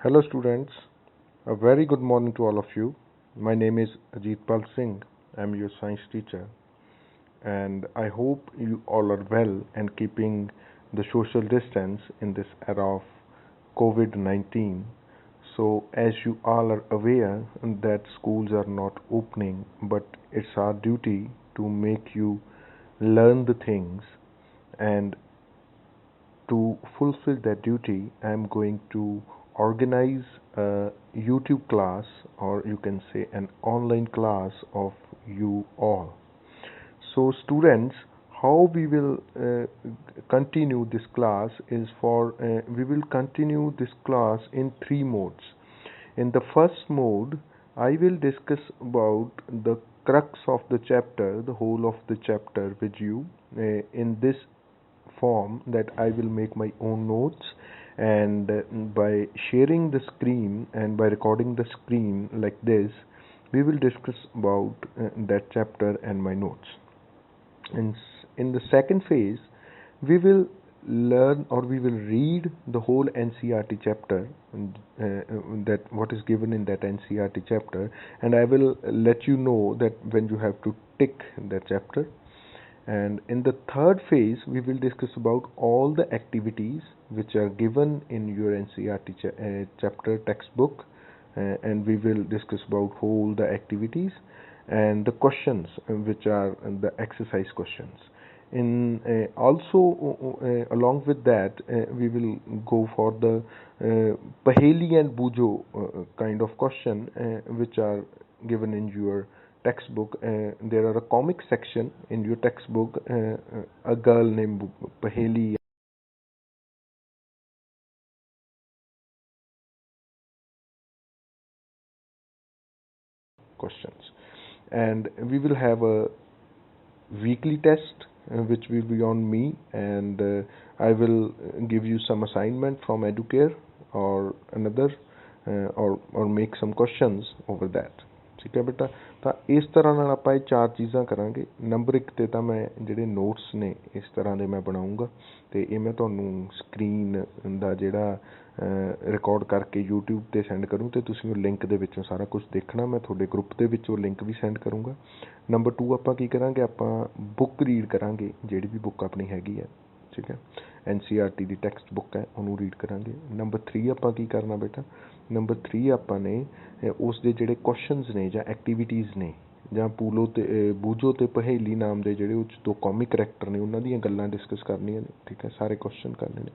Hello students, a very good morning to all of you. My name is Ajit Pal Singh. I'm your science teacher and I hope you all are well and keeping the social distance in this era of COVID-19. So as you all are aware that schools are not opening, but it's our duty to make you learn the things, and to fulfill that duty, I am going to organize a YouTube class, or you can say an online class of you all. So, students, how we will continue this class is we will continue this class in three modes. In the first mode, I will discuss about the crux of the chapter, the whole of the chapter with you in this form that I will make my own notes, and by sharing the screen and by recording the screen like this, we will discuss about that chapter and my notes. In the second phase, we will learn or we will read the whole NCERT chapter, that what is given in that NCERT chapter, and I will let you know that when you have to tick that chapter. And in the third phase, we will discuss about all the activities which are given in your NCERT chapter textbook, and we will discuss about all the activities and the questions which are the exercise questions. In also along with that, we will go for the Paheli and Bujo kind of question which are given in your textbook. There are a comic section in your textbook, a girl named Paheli questions, and we will have a weekly test which will be on me, and I will give you some assignment from Educare or another, or make some questions over that. ਠੀਕ ਹੈ ਬੇਟਾ, ਤਾਂ ਇਸ ਤਰ੍ਹਾਂ ਨਾਲ ਆਪਾਂ ਇਹ ਚਾਰ ਚੀਜ਼ਾਂ ਕਰਾਂਗੇ। ਨੰਬਰ 1 ਤੇ ਤਾਂ ਮੈਂ ਜਿਹੜੇ ਨੋਟਸ ਨੇ ਇਸ ਤਰ੍ਹਾਂ ਦੇ ਮੈਂ ਬਣਾਉਂਗਾ, ਅਤੇ ਇਹ ਮੈਂ ਤੁਹਾਨੂੰ ਸਕਰੀਨ ਦਾ ਜਿਹੜਾ ਰਿਕਾਰਡ ਕਰਕੇ YouTube 'ਤੇ ਸੈਂਡ ਕਰੂੰ, ਅਤੇ ਤੁਸੀਂ ਉਹ ਲਿੰਕ ਦੇ ਵਿੱਚੋਂ ਸਾਰਾ ਕੁਛ ਦੇਖਣਾ। ਮੈਂ ਤੁਹਾਡੇ ਗਰੁੱਪ ਦੇ ਵਿੱਚ ਉਹ ਲਿੰਕ ਵੀ ਸੈਂਡ ਕਰੂੰਗਾ। ਨੰਬਰ 2 ਆਪਾਂ ਕੀ ਕਰਾਂਗੇ, ਆਪਾਂ ਬੁੱਕ ਰੀਡ ਕਰਾਂਗੇ, ਜਿਹੜੀ ਵੀ ਬੁੱਕ ਆਪਣੀ ਹੈਗੀ ਹੈ, ਠੀਕ ਹੈ। NCERT ਦੀ ਟੈਕਸਟ ਬੁੱਕ ਹੈ, ਉਹਨੂੰ ਰੀਡ ਕਰਾਂਗੇ। ਨੰਬਰ 3 ਆਪਾਂ ਕੀ ਕਰਨਾ ਬੇਟਾ, ਨੰਬਰ 3 ਆਪਾਂ ਨੇ ਉਸ ਦੇ ਜਿਹੜੇ ਕੁਐਸਚਨਸ ਨੇ ਜਾਂ ਐਕਟੀਵਿਟੀਜ਼ ਨੇ, ਜਾਂ ਬੂਝੋ ਤੇ ਪਹੇਲੀ ਨਾਮ ਦੇ ਜਿਹੜੇ ਉਹ 'ਚ ਦੋ ਕੌਮਿਕ ਕਰੈਕਟਰ ਨੇ, ਉਹਨਾਂ ਦੀਆਂ ਗੱਲਾਂ ਡਿਸਕਸ ਕਰਨੀਆਂ ਨੇ, ਠੀਕ ਹੈ। ਸਾਰੇ ਕੁਐਸਚਨ ਕਰਨੇ ਨੇ।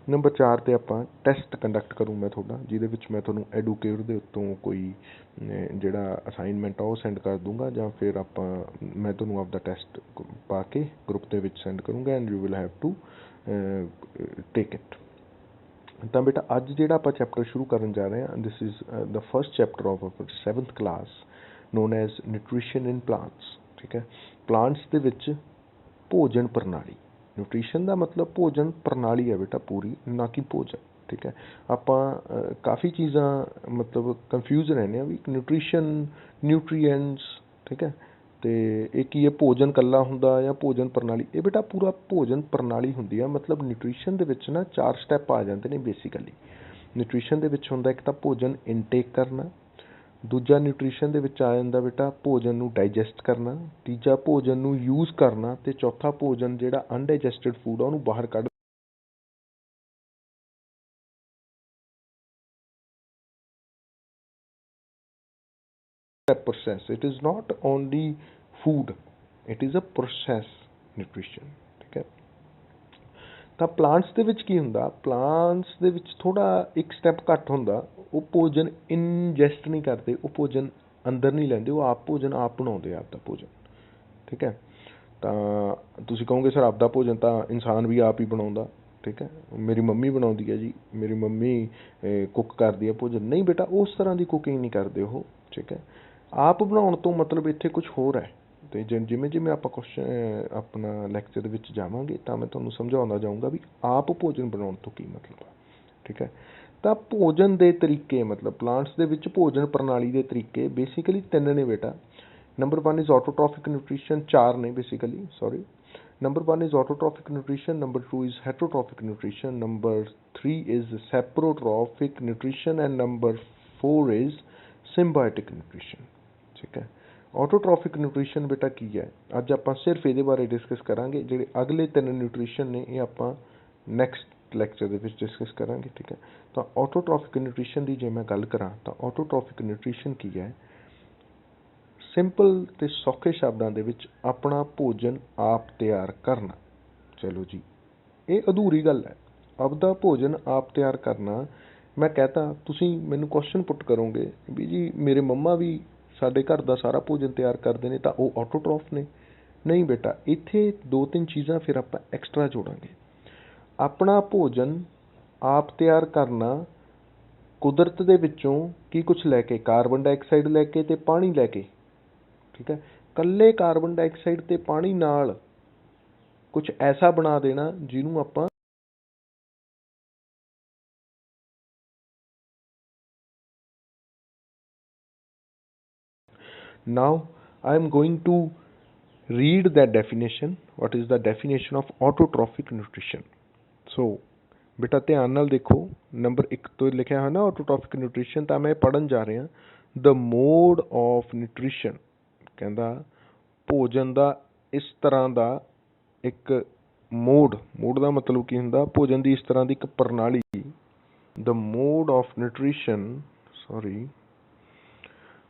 ਨੰਬਰ 4 ਤੇ ਆਪਾਂ ਟੈਸਟ ਕੰਡਕਟ ਕਰੂੰ ਮੈਂ ਤੁਹਾਡਾ, ਜਿਹਦੇ ਵਿੱਚ ਮੈਂ ਤੁਹਾਨੂੰ ਐਡੂਕੇਟ ਦੇ ਉੱਤੋਂ ਕੋਈ ਜਿਹੜਾ ਅਸਾਈਨਮੈਂਟ ਆ ਉਹ ਸੈਂਡ ਕਰ ਦੂੰਗਾ, ਜਾਂ ਫਿਰ ਮੈਂ ਤੁਹਾਨੂੰ ਆਪਦਾ ਟੈਸਟ ਪਾ ਕੇ ਗਰੁੱਪ ਦੇ ਵਿੱਚ ਸੈਂਡ ਕਰੂੰਗਾ, and you will have to take it. ਤਾਂ ਬੇਟਾ ਅੱਜ ਜਿਹੜਾ ਆਪਾਂ ਚੈਪਟਰ ਸ਼ੁਰੂ ਕਰਨ ਜਾ ਰਹੇ ਹਾਂ, this is the first chapter of our 7th class, non as nutrition in plants, ਠੀਕ ਹੈ। ਪਲਾਂਟਸ ਦੇ ਵਿੱਚ ਭੋਜਨ ਪ੍ਰਣਾਲੀ। ਨਿਊਟ੍ਰੀਸ਼ਨ ਦਾ ਮਤਲਬ ਭੋਜਨ ਪ੍ਰਣਾਲੀ ਹੈ ਬੇਟਾ ਪੂਰੀ, ਨਾ ਕਿ ਭੋਜਨ, ਠੀਕ ਹੈ। ਆਪਾਂ ਕਾफ़ੀ ਚੀਜ਼ਾਂ ਮਤਲਬ ਕਨਫਿਊਜ਼ ਰਹਿੰਦੇ ਹਾਂ ਵੀ ਨਿਊਟ੍ਰੀਸ਼ਨ, ਨਿਊਟਰੀਐਂਟਸ, ਠੀਕ ਹੈ, ਅਤੇ ਇਹ ਕੀ ਹੈ, ਭੋਜਨ ਇਕੱਲਾ ਹੁੰਦਾ ਜਾਂ ਭੋਜਨ ਪ੍ਰਣਾਲੀ। ਇਹ ਬੇਟਾ ਪੂਰਾ ਭੋਜਨ ਪ੍ਰਣਾਲੀ ਹੁੰਦੀ ਆ। ਮਤਲਬ ਨਿਊਟ੍ਰੀਸ਼ਨ ਦੇ ਵਿੱਚ ਨਾ 4 ਸਟੈਪ ਆ ਜਾਂਦੇ ਨੇ ਬੇਸਿਕਲੀ। ਨਿਊਟ੍ਰੀਸ਼ਨ ਦੇ ਵਿੱਚ ਹੁੰਦਾ ਇੱਕ ਤਾਂ ਭੋਜਨ ਇਨਟੇਕ ਕਰਨਾ, ਦੂਜਾ ਨਿਊਟ੍ਰੀਸ਼ਨ ਦੇ ਵਿੱਚ ਆ ਜਾਂਦਾ ਬੇਟਾ ਭੋਜਨ ਨੂੰ ਡਾਈਜੈਸਟ ਕਰਨਾ, ਤੀਜਾ ਭੋਜਨ ਨੂੰ ਯੂਜ਼ ਕਰਨਾ, ਅਤੇ ਚੌਥਾ ਭੋਜਨ ਜਿਹੜਾ ਅਨਡਾਈਜੈਸਟਡ ਫੂਡ ਆ ਉਹਨੂੰ ਬਾਹਰ ਕੱਢ process. It is not only food, it is a process nutrition, ਠੀਕ ਹੈ। ਤਾਂ ਪਲਾਂਟਸ ਦੇ ਵਿੱਚ ਕੀ ਹੁੰਦਾ, ਪਲਾਂਟਸ ਦੇ ਵਿੱਚ ਥੋੜ੍ਹਾ ਇੱਕ ਸਟੈਪ ਘੱਟ ਹੁੰਦਾ। ਉਹ ਭੋਜਨ ਇਨਜੈਸਟ ਨਹੀਂ ਕਰਦੇ, ਉਹ ਭੋਜਨ ਅੰਦਰ ਨਹੀਂ ਲੈਂਦੇ, ਉਹ ਆਪ ਭੋਜਨ ਆਪ ਬਣਾਉਂਦੇ ਆ ਆਪਦਾ ਭੋਜਨ, ਠੀਕ ਹੈ। ਤਾਂ ਤੁਸੀਂ ਕਹੋਗੇ ਸਰ ਆਪਦਾ ਭੋਜਨ ਤਾਂ ਇਨਸਾਨ ਵੀ ਆਪ ਹੀ ਬਣਾਉਂਦਾ, ਠੀਕ ਹੈ। ਮੇਰੀ ਮੰਮੀ ਬਣਾਉਂਦੀ ਹੈ ਜੀ, ਮੇਰੀ ਮੰਮੀ ਕੁੱਕ ਕਰਦੀ ਹੈ ਭੋਜਨ। ਨਹੀਂ ਬੇਟਾ, ਉਸ ਤਰ੍ਹਾਂ ਦੀ ਕੁਕਿੰਗ ਨਹੀਂ ਕਰਦੇ ਉਹ, ਠੀਕ ਹੈ। ਆਪ ਬਣਾਉਣ ਤੋਂ ਮਤਲਬ ਇੱਥੇ ਕੁਛ ਹੋਰ ਹੈ, ਅਤੇ ਜਿਵੇਂ ਜਿਵੇਂ ਆਪਾਂ ਆਪਣਾ ਲੈਕਚਰ ਦੇ ਵਿੱਚ ਜਾਵਾਂਗੇ ਤਾਂ ਮੈਂ ਤੁਹਾਨੂੰ ਸਮਝਾਉਂਦਾ ਜਾਊਂਗਾ ਵੀ ਆਪ ਭੋਜਨ ਬਣਾਉਣ ਤੋਂ ਕੀ ਮਤਲਬ ਆ, ਠੀਕ ਹੈ। ਤਾਂ ਭੋਜਨ ਦੇ ਤਰੀਕੇ, ਮਤਲਬ ਪਲਾਂਟਸ ਦੇ ਵਿੱਚ ਭੋਜਨ ਪ੍ਰਣਾਲੀ ਦੇ ਤਰੀਕੇ ਬੇਸਿਕਲੀ 3 ਨੇ ਬੇਟਾ। ਨੰਬਰ 1 ਇਜ਼ ਆਟੋਟ੍ਰੋਫਿਕ ਨਿਊਟ੍ਰੀਸ਼ਨ, 4 ਨੇ basically, sorry. Number 1 is autotrophic nutrition, number 2 is heterotrophic nutrition, number 3 is saprotrophic nutrition, and number 4 is symbiotic nutrition. ठीक है, ऑटोट्रॉफिक ਨਿਊਟ੍ਰੀਸ਼ਨ ਬੇਟਾ ਕੀ ਹੈ? ਅੱਜ ਆਪਾਂ ਸਿਰਫ ਇਹਦੇ ਬਾਰੇ ਡਿਸਕਸ ਕਰਾਂਗੇ। ਜਿਹੜੇ ਅਗਲੇ 3 ਨਿਊਟ੍ਰੀਸ਼ਨ ਨੇ ਇਹ ਆਪਾਂ ਨੈਕਸਟ ਲੈਕਚਰ ਦੇ ਵਿੱਚ ਡਿਸਕਸ ਕਰਾਂਗੇ। ਠੀਕ ਹੈ, ਤਾਂ ਆਟੋਟ੍ਰੋਫਿਕ ਨਿਊਟ੍ਰੀਸ਼ਨ ਦੀ ਜੇ ਮੈਂ ਗੱਲ ਕਰਾਂ ਤਾਂ ਆਟੋਟ੍ਰੋਫਿਕ ਨਿਊਟ੍ਰੀਸ਼ਨ ਕੀ ਹੈ? ਸਿੰਪਲ ਤੇ ਸੌਖੇ ਸ਼ਬਦਾਂ ਦੇ ਵਿੱਚ ਆਪਣਾ ਭੋਜਨ ਆਪ ਤਿਆਰ ਕਰਨਾ। ਚਲੋ ਜੀ, ਇਹ ਅਧੂਰੀ ਗੱਲ ਹੈ। ਆਪਦਾ ਭੋਜਨ ਆਪ ਤਿਆਰ ਕਰਨਾ, ਮੈਂ ਕਹਤਾ ਤੁਸੀਂ ਮੈਨੂੰ ਕੁਐਸਚਨ ਪੁੱਟ ਕਰੋਗੇ ਵੀ ਜੀ ਮੇਰੇ ਮੰਮਾ ਵੀ ਸਾਡੇ ਘਰ ਦਾ ਸਾਰਾ ਭੋਜਨ ਤਿਆਰ ਕਰਦੇ ਨੇ ਤਾਂ ਉਹ ਆਟੋਟ੍ਰੋਫ ਨੇ? ਨਹੀਂ ਬੇਟਾ, ਇੱਥੇ 2-3 ਚੀਜ਼ਾਂ ਫਿਰ ਆਪਾਂ ਐਕਸਟਰਾ ਜੋੜਾਂਗੇ। ਆਪਣਾ ਭੋਜਨ ਆਪ ਤਿਆਰ ਕਰਨਾ ਕੁਦਰਤ ਦੇ ਵਿੱਚੋਂ ਕੀ ਕੁਛ ਲੈ ਕੇ, ਕਾਰਬਨ ਡਾਈਆਕਸਾਈਡ ਲੈ ਕੇ ਤੇ ਪਾਣੀ ਲੈ ਕੇ। ਠੀਕ ਹੈ, ਇਕੱਲੇ ਕਾਰਬਨ ਡਾਈਆਕਸਾਈਡ ਤੇ ਪਾਣੀ ਨਾਲ ਕੁਛ ਐਸਾ ਬਣਾ ਦੇਣਾ ਜਿਹਨੂੰ ਆਪਾਂ now I am going to read that definition. What is the definition of autotrophic nutrition? So ਬੇਟਾ ਧਿਆਨ ਨਾਲ ਦੇਖੋ, ਨੰਬਰ 1 ਤੋਂ ਲਿਖਿਆ ਹੈ ਨਾ ਆਟੋਟ੍ਰੋਫਿਕ ਨਿਊਟ੍ਰੀਸ਼ਨ, ਤਾਂ ਮੈਂ ਪੜ੍ਹਨ ਜਾ ਰਿਹਾ। ਦ ਮੋਡ ਆਫ ਨਿਊਟ੍ਰੀਸ਼ਨ, ਕਹਿੰਦਾ ਭੋਜਨ ਦਾ ਇਸ ਤਰ੍ਹਾਂ ਦਾ ਇੱਕ ਮੋਡ ਦਾ ਮਤਲਬ ਕੀ ਹੁੰਦਾ? ਭੋਜਨ ਦੀ ਇਸ ਤਰ੍ਹਾਂ ਦੀ ਇੱਕ ਪ੍ਰਣਾਲੀ। The mode of nutrition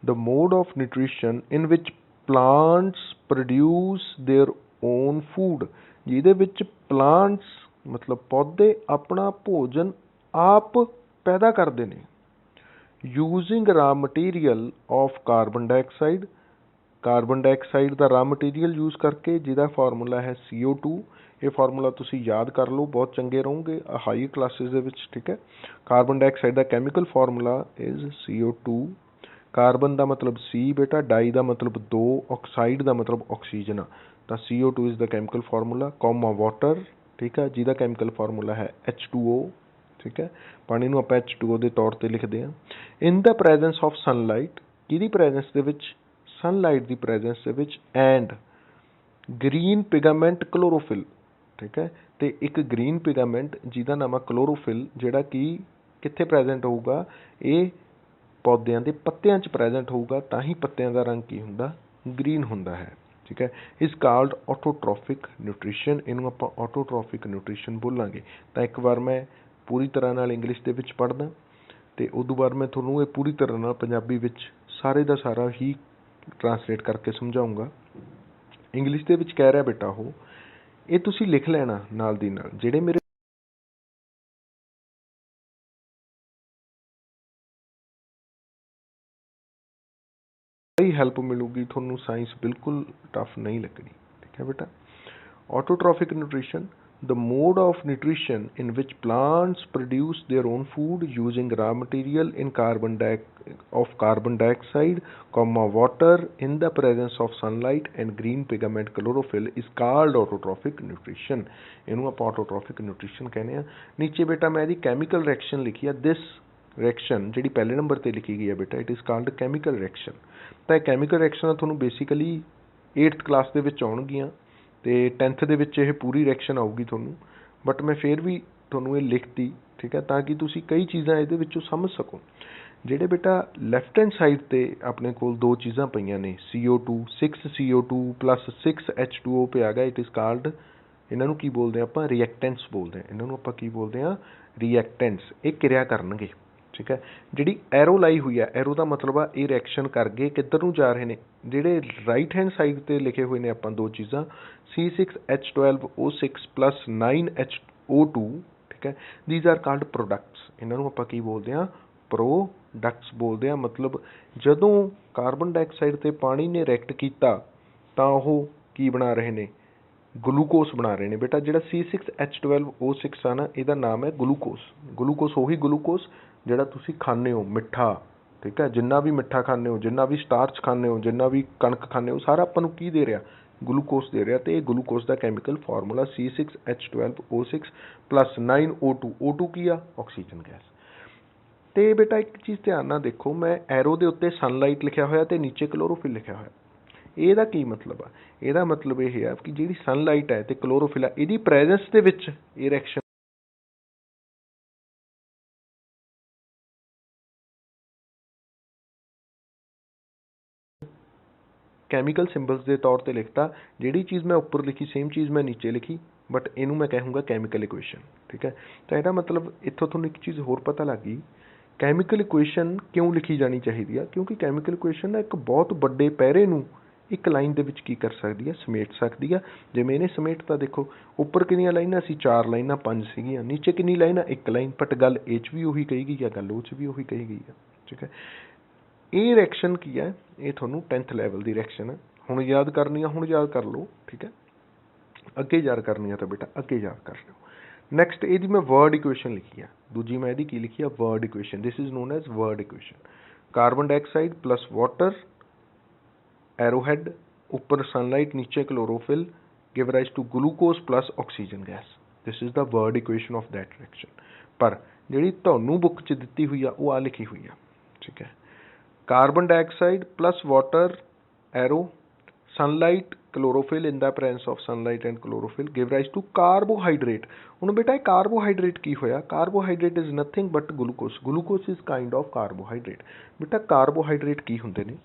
the mode of nutrition in which plants produce their own food, ਜਿਹਦੇ ਵਿੱਚ plants ਮਤਲਬ ਪੌਦੇ ਆਪਣਾ ਭੋਜਨ ਆਪ ਪੈਦਾ ਕਰਦੇ ਨੇ। using raw material of carbon dioxide, carbon dioxide ਦਾ ਰਾ ਮਟੀਰੀਅਲ ਯੂਜ਼ ਕਰਕੇ, ਜਿਹਦਾ ਫਾਰਮੂਲਾ ਹੈ CO2। ਇਹ ਫਾਰਮੂਲਾ ਤੁਸੀਂ ਯਾਦ ਕਰ ਲਓ, ਬਹੁਤ ਚੰਗੇ ਰਹੋਗੇ ਹਾਈ ਕਲਾਸਿਸ ਦੇ ਵਿੱਚ। ਠੀਕ ਹੈ, ਕਾਰਬਨ ਡਾਈਆਕਸਾਈਡ ਦਾ chemical formula is CO2। Carbon ਦਾ ਮਤਲਬ C ਬੇਟਾ, ਡਾਈ ਦਾ ਮਤਲਬ 2, ਆਕਸਾਈਡ ਦਾ ਮਤਲਬ ਆਕਸੀਜਨ ਆ, ਤਾਂ CO2 is the chemical formula, comma water. ਠੀਕ ਹੈ, ਜਿਹਦਾ ਕੈਮੀਕਲ ਫਾਰਮੂਲਾ ਹੈ H2O। ਠੀਕ ਹੈ, ਪਾਣੀ ਨੂੰ ਆਪਾਂ H2O ਦੇ ਤੌਰ 'ਤੇ ਲਿਖਦੇ ਹਾਂ। In the presence of sunlight, ਕਿਹਦੀ ਪ੍ਰੈਜੈਂਸ ਦੇ ਵਿੱਚ? ਸਨਲਾਈਟ ਦੀ ਪ੍ਰੈਜੈਂਸ ਦੇ ਵਿੱਚ। And green pigment chlorophyll. ਠੀਕ ਹੈ, ਅਤੇ ਇੱਕ ਗ੍ਰੀਨ ਪਿਗਾਮੈਂਟ ਜਿਹਦਾ ਨਾਮ ਆ ਕਲੋਰੋਫਿਲ, ਜਿਹੜਾ ਕਿ ਕਿੱਥੇ ਪ੍ਰੈਜੈਂਟ ਹੋਊਗਾ? ਇਹ ਪੌਦਿਆਂ ਦੇ ਪੱਤਿਆਂ 'ਚ ਪ੍ਰੈਜੈਂਟ ਹੋਊਗਾ, ਤਾਂ ਹੀ ਪੱਤਿਆਂ ਦਾ ਰੰਗ ਕੀ ਹੁੰਦਾ? ਗ੍ਰੀਨ ਹੁੰਦਾ ਹੈ। ਠੀਕ ਹੈ, ਇਸ ਕਾਲਡ ਆਟੋਟ੍ਰੋਫਿਕ ਨਿਊਟ੍ਰੀਸ਼ਨ। ਇਹਨੂੰ ਆਪਾਂ ਆਟੋਟ੍ਰੋਫਿਕ ਨਿਊਟ੍ਰੀਸ਼ਨ ਬੋਲਾਂਗੇ। ਤਾਂ ਇੱਕ ਵਾਰ ਮੈਂ ਪੂਰੀ ਤਰ੍ਹਾਂ ਨਾਲ ਇੰਗਲਿਸ਼ ਦੇ ਵਿੱਚ ਪੜ੍ਹਦਾ ਅਤੇ ਉਦੋਂ ਬਾਅਦ ਮੈਂ ਤੁਹਾਨੂੰ ਇਹ ਪੂਰੀ ਤਰ੍ਹਾਂ ਨਾਲ ਪੰਜਾਬੀ ਵਿੱਚ ਸਾਰੇ ਦਾ ਸਾਰਾ ਹੀ ਟਰਾਂਸਲੇਟ ਕਰਕੇ ਸਮਝਾਊਂਗਾ। ਇੰਗਲਿਸ਼ ਦੇ ਵਿੱਚ ਕਹਿ ਰਿਹਾ ਬੇਟਾ ਉਹ, ਇਹ ਤੁਸੀਂ ਲਿਖ ਲੈਣਾ ਨਾਲ ਦੀ ਨਾਲ। ਜਿਹੜੇ ਮੇਰੇ ਬੜੀ ਹੈਲਪ ਮਿਲੂਗੀ ਤੁਹਾਨੂੰ, ਸਾਇੰਸ ਬਿਲਕੁਲ ਟਫ ਨਹੀਂ ਲੱਗਣੀ। ਠੀਕ ਹੈ ਬੇਟਾ, ਆਟੋਟ੍ਰੋਫਿਕ nutrition, the mode of nutrition in which plants produce their own food using raw material in carbon dioxide, water in the presence of sunlight and green pigment chlorophyll is called autotrophic nutrition। ਇਹਨੂੰ ਆਪਾਂ autotrophic nutrition ਕਹਿੰਦੇ ਆ। ਨੀਚੇ ਬੇਟਾ ਮੈਂ ਇਹਦੀ chemical reaction ਲਿਖੀ ਆ। this reaction ਜਿਹੜੀ ਪਹਿਲੇ ਨੰਬਰ ਤੇ ਲਿਖੀ ਗਈ ਹੈ ਬੇਟਾ, it is called chemical reaction। ਤਾਂ ਇਹ chemical reaction ਤੁਹਾਨੂੰ basically 8th ਕਲਾਸ ਦੇ ਵਿੱਚ ਆਉਣਗੀਆਂ ਅਤੇ 10th ਦੇ ਵਿੱਚ ਇਹ ਪੂਰੀ ਰਿਐਕਸ਼ਨ ਆਊਗੀ ਤੁਹਾਨੂੰ, ਬਟ ਮੈਂ ਫਿਰ ਵੀ ਤੁਹਾਨੂੰ ਇਹ ਲਿਖਤੀ। ਠੀਕ ਹੈ, ਤਾਂ ਕਿ ਤੁਸੀਂ ਕਈ ਚੀਜ਼ਾਂ ਇਹਦੇ ਵਿੱਚੋਂ ਸਮਝ ਸਕੋ। ਜਿਹੜੇ ਬੇਟਾ ਲੈਫਟ ਹੈਂਡ ਸਾਈਡ 'ਤੇ ਆਪਣੇ ਕੋਲ 2 ਚੀਜ਼ਾਂ ਪਈਆਂ ਨੇ, CO2 6CO2 + 6H2O ਪਿਆ ਗਾ, ਇਟ ਇਜ਼ ਕਾਲਡ, ਇਹਨਾਂ ਨੂੰ ਕੀ ਬੋਲਦੇ ਹਾਂ ਆਪਾਂ? ਰਿਐਕਟੈਂਟਸ ਬੋਲਦੇ ਹਾਂ। ਇਹਨਾਂ ਨੂੰ ਆਪਾਂ ਕੀ ਬੋਲਦੇ ਹਾਂ? ਰਿਐਕਟੈਂਟਸ। ਇਹ ਕਿਰਿਆ ਕਰਨਗੇ। ਠੀਕ ਹੈ, ਜਿਹੜੀ ਐਰੋ ਲਾਈ ਹੋਈ ਹੈ, ਐਰੋ ਦਾ ਮਤਲਬ ਆ ਇਹ ਰਿਐਕਸ਼ਨ ਕਰਕੇ ਕਿੱਧਰ ਨੂੰ ਜਾ ਰਹੇ ਨੇ। ਜਿਹੜੇ ਰਾਈਟ ਹੈਂਡ ਸਾਈਡ 'ਤੇ ਲਿਖੇ ਹੋਏ ਨੇ ਆਪਾਂ 2 ਚੀਜ਼ਾਂ, C6H12O6 + 9HO2। ਠੀਕ ਹੈ, ਦੀਜ਼ ਆਰ ਕਾਲਡ ਪ੍ਰੋਡਕਟਸ। ਇਹਨਾਂ ਨੂੰ ਆਪਾਂ ਕੀ ਬੋਲਦੇ ਹਾਂ? ਪ੍ਰੋਡਕਟਸ ਬੋਲਦੇ ਹਾਂ। ਮਤਲਬ ਜਦੋਂ ਕਾਰਬਨ ਡਾਈਆਕਸਾਈਡ ਅਤੇ ਪਾਣੀ ਨੇ ਰਿਐਕਟ ਕੀਤਾ ਤਾਂ ਉਹ ਕੀ ਬਣਾ ਰਹੇ ਨੇ? ਗਲੂਕੋਸ ਬਣਾ ਰਹੇ ਨੇ। ਬੇਟਾ ਜਿਹੜਾ C6H12O6 ਆ ਨਾ, ਇਹਦਾ ਨਾਮ ਹੈ ਗਲੂਕੋਸ। ਗਲੂਕੋਸ ਉਹੀ ਗਲੂਕੋਸ ਜਿਹੜਾ ਤੁਸੀਂ ਖਾਂਦੇ ਹੋ ਮਿੱਠਾ। ਠੀਕ ਹੈ, ਜਿੰਨਾ ਵੀ ਮਿੱਠਾ ਖਾਂਦੇ ਹੋ, ਜਿੰਨਾ ਵੀ ਸਟਾਰਚ ਖਾਂਦੇ ਹੋ, ਜਿੰਨਾ ਵੀ ਕਣਕ ਖਾਂਦੇ ਹੋ, ਸਾਰਾ ਆਪਾਂ ਨੂੰ ਕੀ ਦੇ ਰਿਹਾ? ਗਲੂਕੋਸ ਦੇ ਰਿਹਾ। ਅਤੇ ਇਹ ਗਲੂਕੋਸ ਦਾ chemical formula C6H12O6 + 9O2। O2 ਕੀ ਆ? Oxygen gas. ਅਤੇ ਬੇਟਾ ਇੱਕ ਚੀਜ਼ ਧਿਆਨ ਨਾਲ ਦੇਖੋ, ਮੈਂ ਐਰੋ ਦੇ ਉੱਤੇ ਸਨਲਾਈਟ ਲਿਖਿਆ ਹੋਇਆ ਅਤੇ ਨੀਚੇ ਕਲੋਰੋਫਿਲ ਲਿਖਿਆ ਹੋਇਆ। ਇਹਦਾ ਕੀ ਮਤਲਬ ਆ? ਇਹਦਾ ਮਤਲਬ ਇਹ ਆ ਕਿ ਜਿਹੜੀ ਸਨਲਾਈਟ ਹੈ ਤੇ ਕਲੋਰੋਫਿਲ ਆ, ਇਹਦੀ ਪ੍ਰੈਜ਼ੈਂਸ ਦੇ ਵਿੱਚ ਇਹ ਰਿਐਕਸ਼ਨ ਕੈਮੀਕਲ ਸਿੰਬਲਸ ਦੇ ਤੌਰ ਤੇ ਲਿਖਤਾ। ਜਿਹੜੀ ਚੀਜ਼ ਮੈਂ ਉੱਪਰ ਲਿਖੀ ਸੇਮ ਚੀਜ਼ ਮੈਂ ਨੀਚੇ ਲਿਖੀ, ਬਟ ਇਹਨੂੰ ਮੈਂ ਕਹੂੰਗਾ ਕੈਮੀਕਲ ਇਕੁਏਸ਼ਨ। ਠੀਕ ਹੈ, ਤਾਂ ਇਹਦਾ ਮਤਲਬ ਇੱਥੋਂ ਤੁਹਾਨੂੰ ਇੱਕ ਚੀਜ਼ ਹੋਰ ਪਤਾ ਲੱਗ ਗਈ, ਕੈਮੀਕਲ ਇਕੁਏਸ਼ਨ ਕਿਉਂ ਲਿਖੀ ਜਾਣੀ ਚਾਹੀਦੀ ਆ? ਕਿਉਂਕਿ ਕੈਮੀਕਲ ਇਕੁਏਸ਼ਨ ਨਾ ਇੱਕ ਬਹੁਤ ਵੱਡੇ ਪੈਰੇ ਨੂੰ ਇੱਕ ਲਾਈਨ ਦੇ ਵਿੱਚ ਕੀ ਕਰ ਸਕਦੀ ਆ? ਸਮੇਟ ਸਕਦੀ ਆ। ਜਿਵੇਂ ਇਹਨੇ ਸਮੇਟ ਤਾਂ ਦੇਖੋ, ਉੱਪਰ ਕਿੰਨੀਆਂ ਲਾਈਨਾਂ ਸੀ? 4 ਲਾਈਨਾਂ 5 ਸੀਗੀਆਂ। ਨੀਚੇ ਕਿੰਨੀ ਲਾਈਨ ਆ? 1 ਲਾਈਨ। ਬਟ ਗੱਲ ਇਹ 'ਚ ਵੀ ਉਹੀ ਕਹੀ ਗਈ ਆ, ਗੱਲ ਉਹ 'ਚ ਵੀ ਉਹੀ ਕਹੀ ਗਈ ਆ। ਠੀਕ ਹੈ, ਇਹ ਰਿਐਕਸ਼ਨ ਕੀ ਹੈ? ਇਹ ਤੁਹਾਨੂੰ 10th ਲੈਵਲ ਦੀ ਰਿਐਕਸ਼ਨ ਹੈ। ਹੁਣ ਯਾਦ ਕਰਨੀ ਆ, ਹੁਣ ਯਾਦ ਕਰ ਲਓ। ਠੀਕ ਹੈ, ਅੱਗੇ ਯਾਦ ਕਰਨੀ ਆ ਤਾਂ ਬੇਟਾ ਅੱਗੇ ਯਾਦ ਕਰ ਲਿਓ। ਨੈਕਸਟ ਇਹਦੀ ਮੈਂ ਵਰਡ ਇਕੁਏਸ਼ਨ ਲਿਖੀ ਆ। ਦੂਜੀ ਮੈਂ ਇਹਦੀ ਕੀ ਲਿਖੀ ਆ? Word equation. This is known as word equation. Carbon dioxide plus water, arrowhead, ऊपर सनलाइट नीचे chlorophyll, give rise to glucose plus oxygen gas. This is the word equation of that reaction. पर जी तुहानू बुक च दी हुई आ वो आ लिखी हुई है। ठीक है, carbon dioxide plus water, arrow, sunlight, chlorophyll, in the presence of sunlight and chlorophyll, give rise to carbohydrate. हुण बेटा कार्बोहाइड्रेट की होया? Carbohydrate is nothing but glucose. Glucose is kind of carbohydrate. बेटा कार्बोहाइड्रेट की हुंदे ने?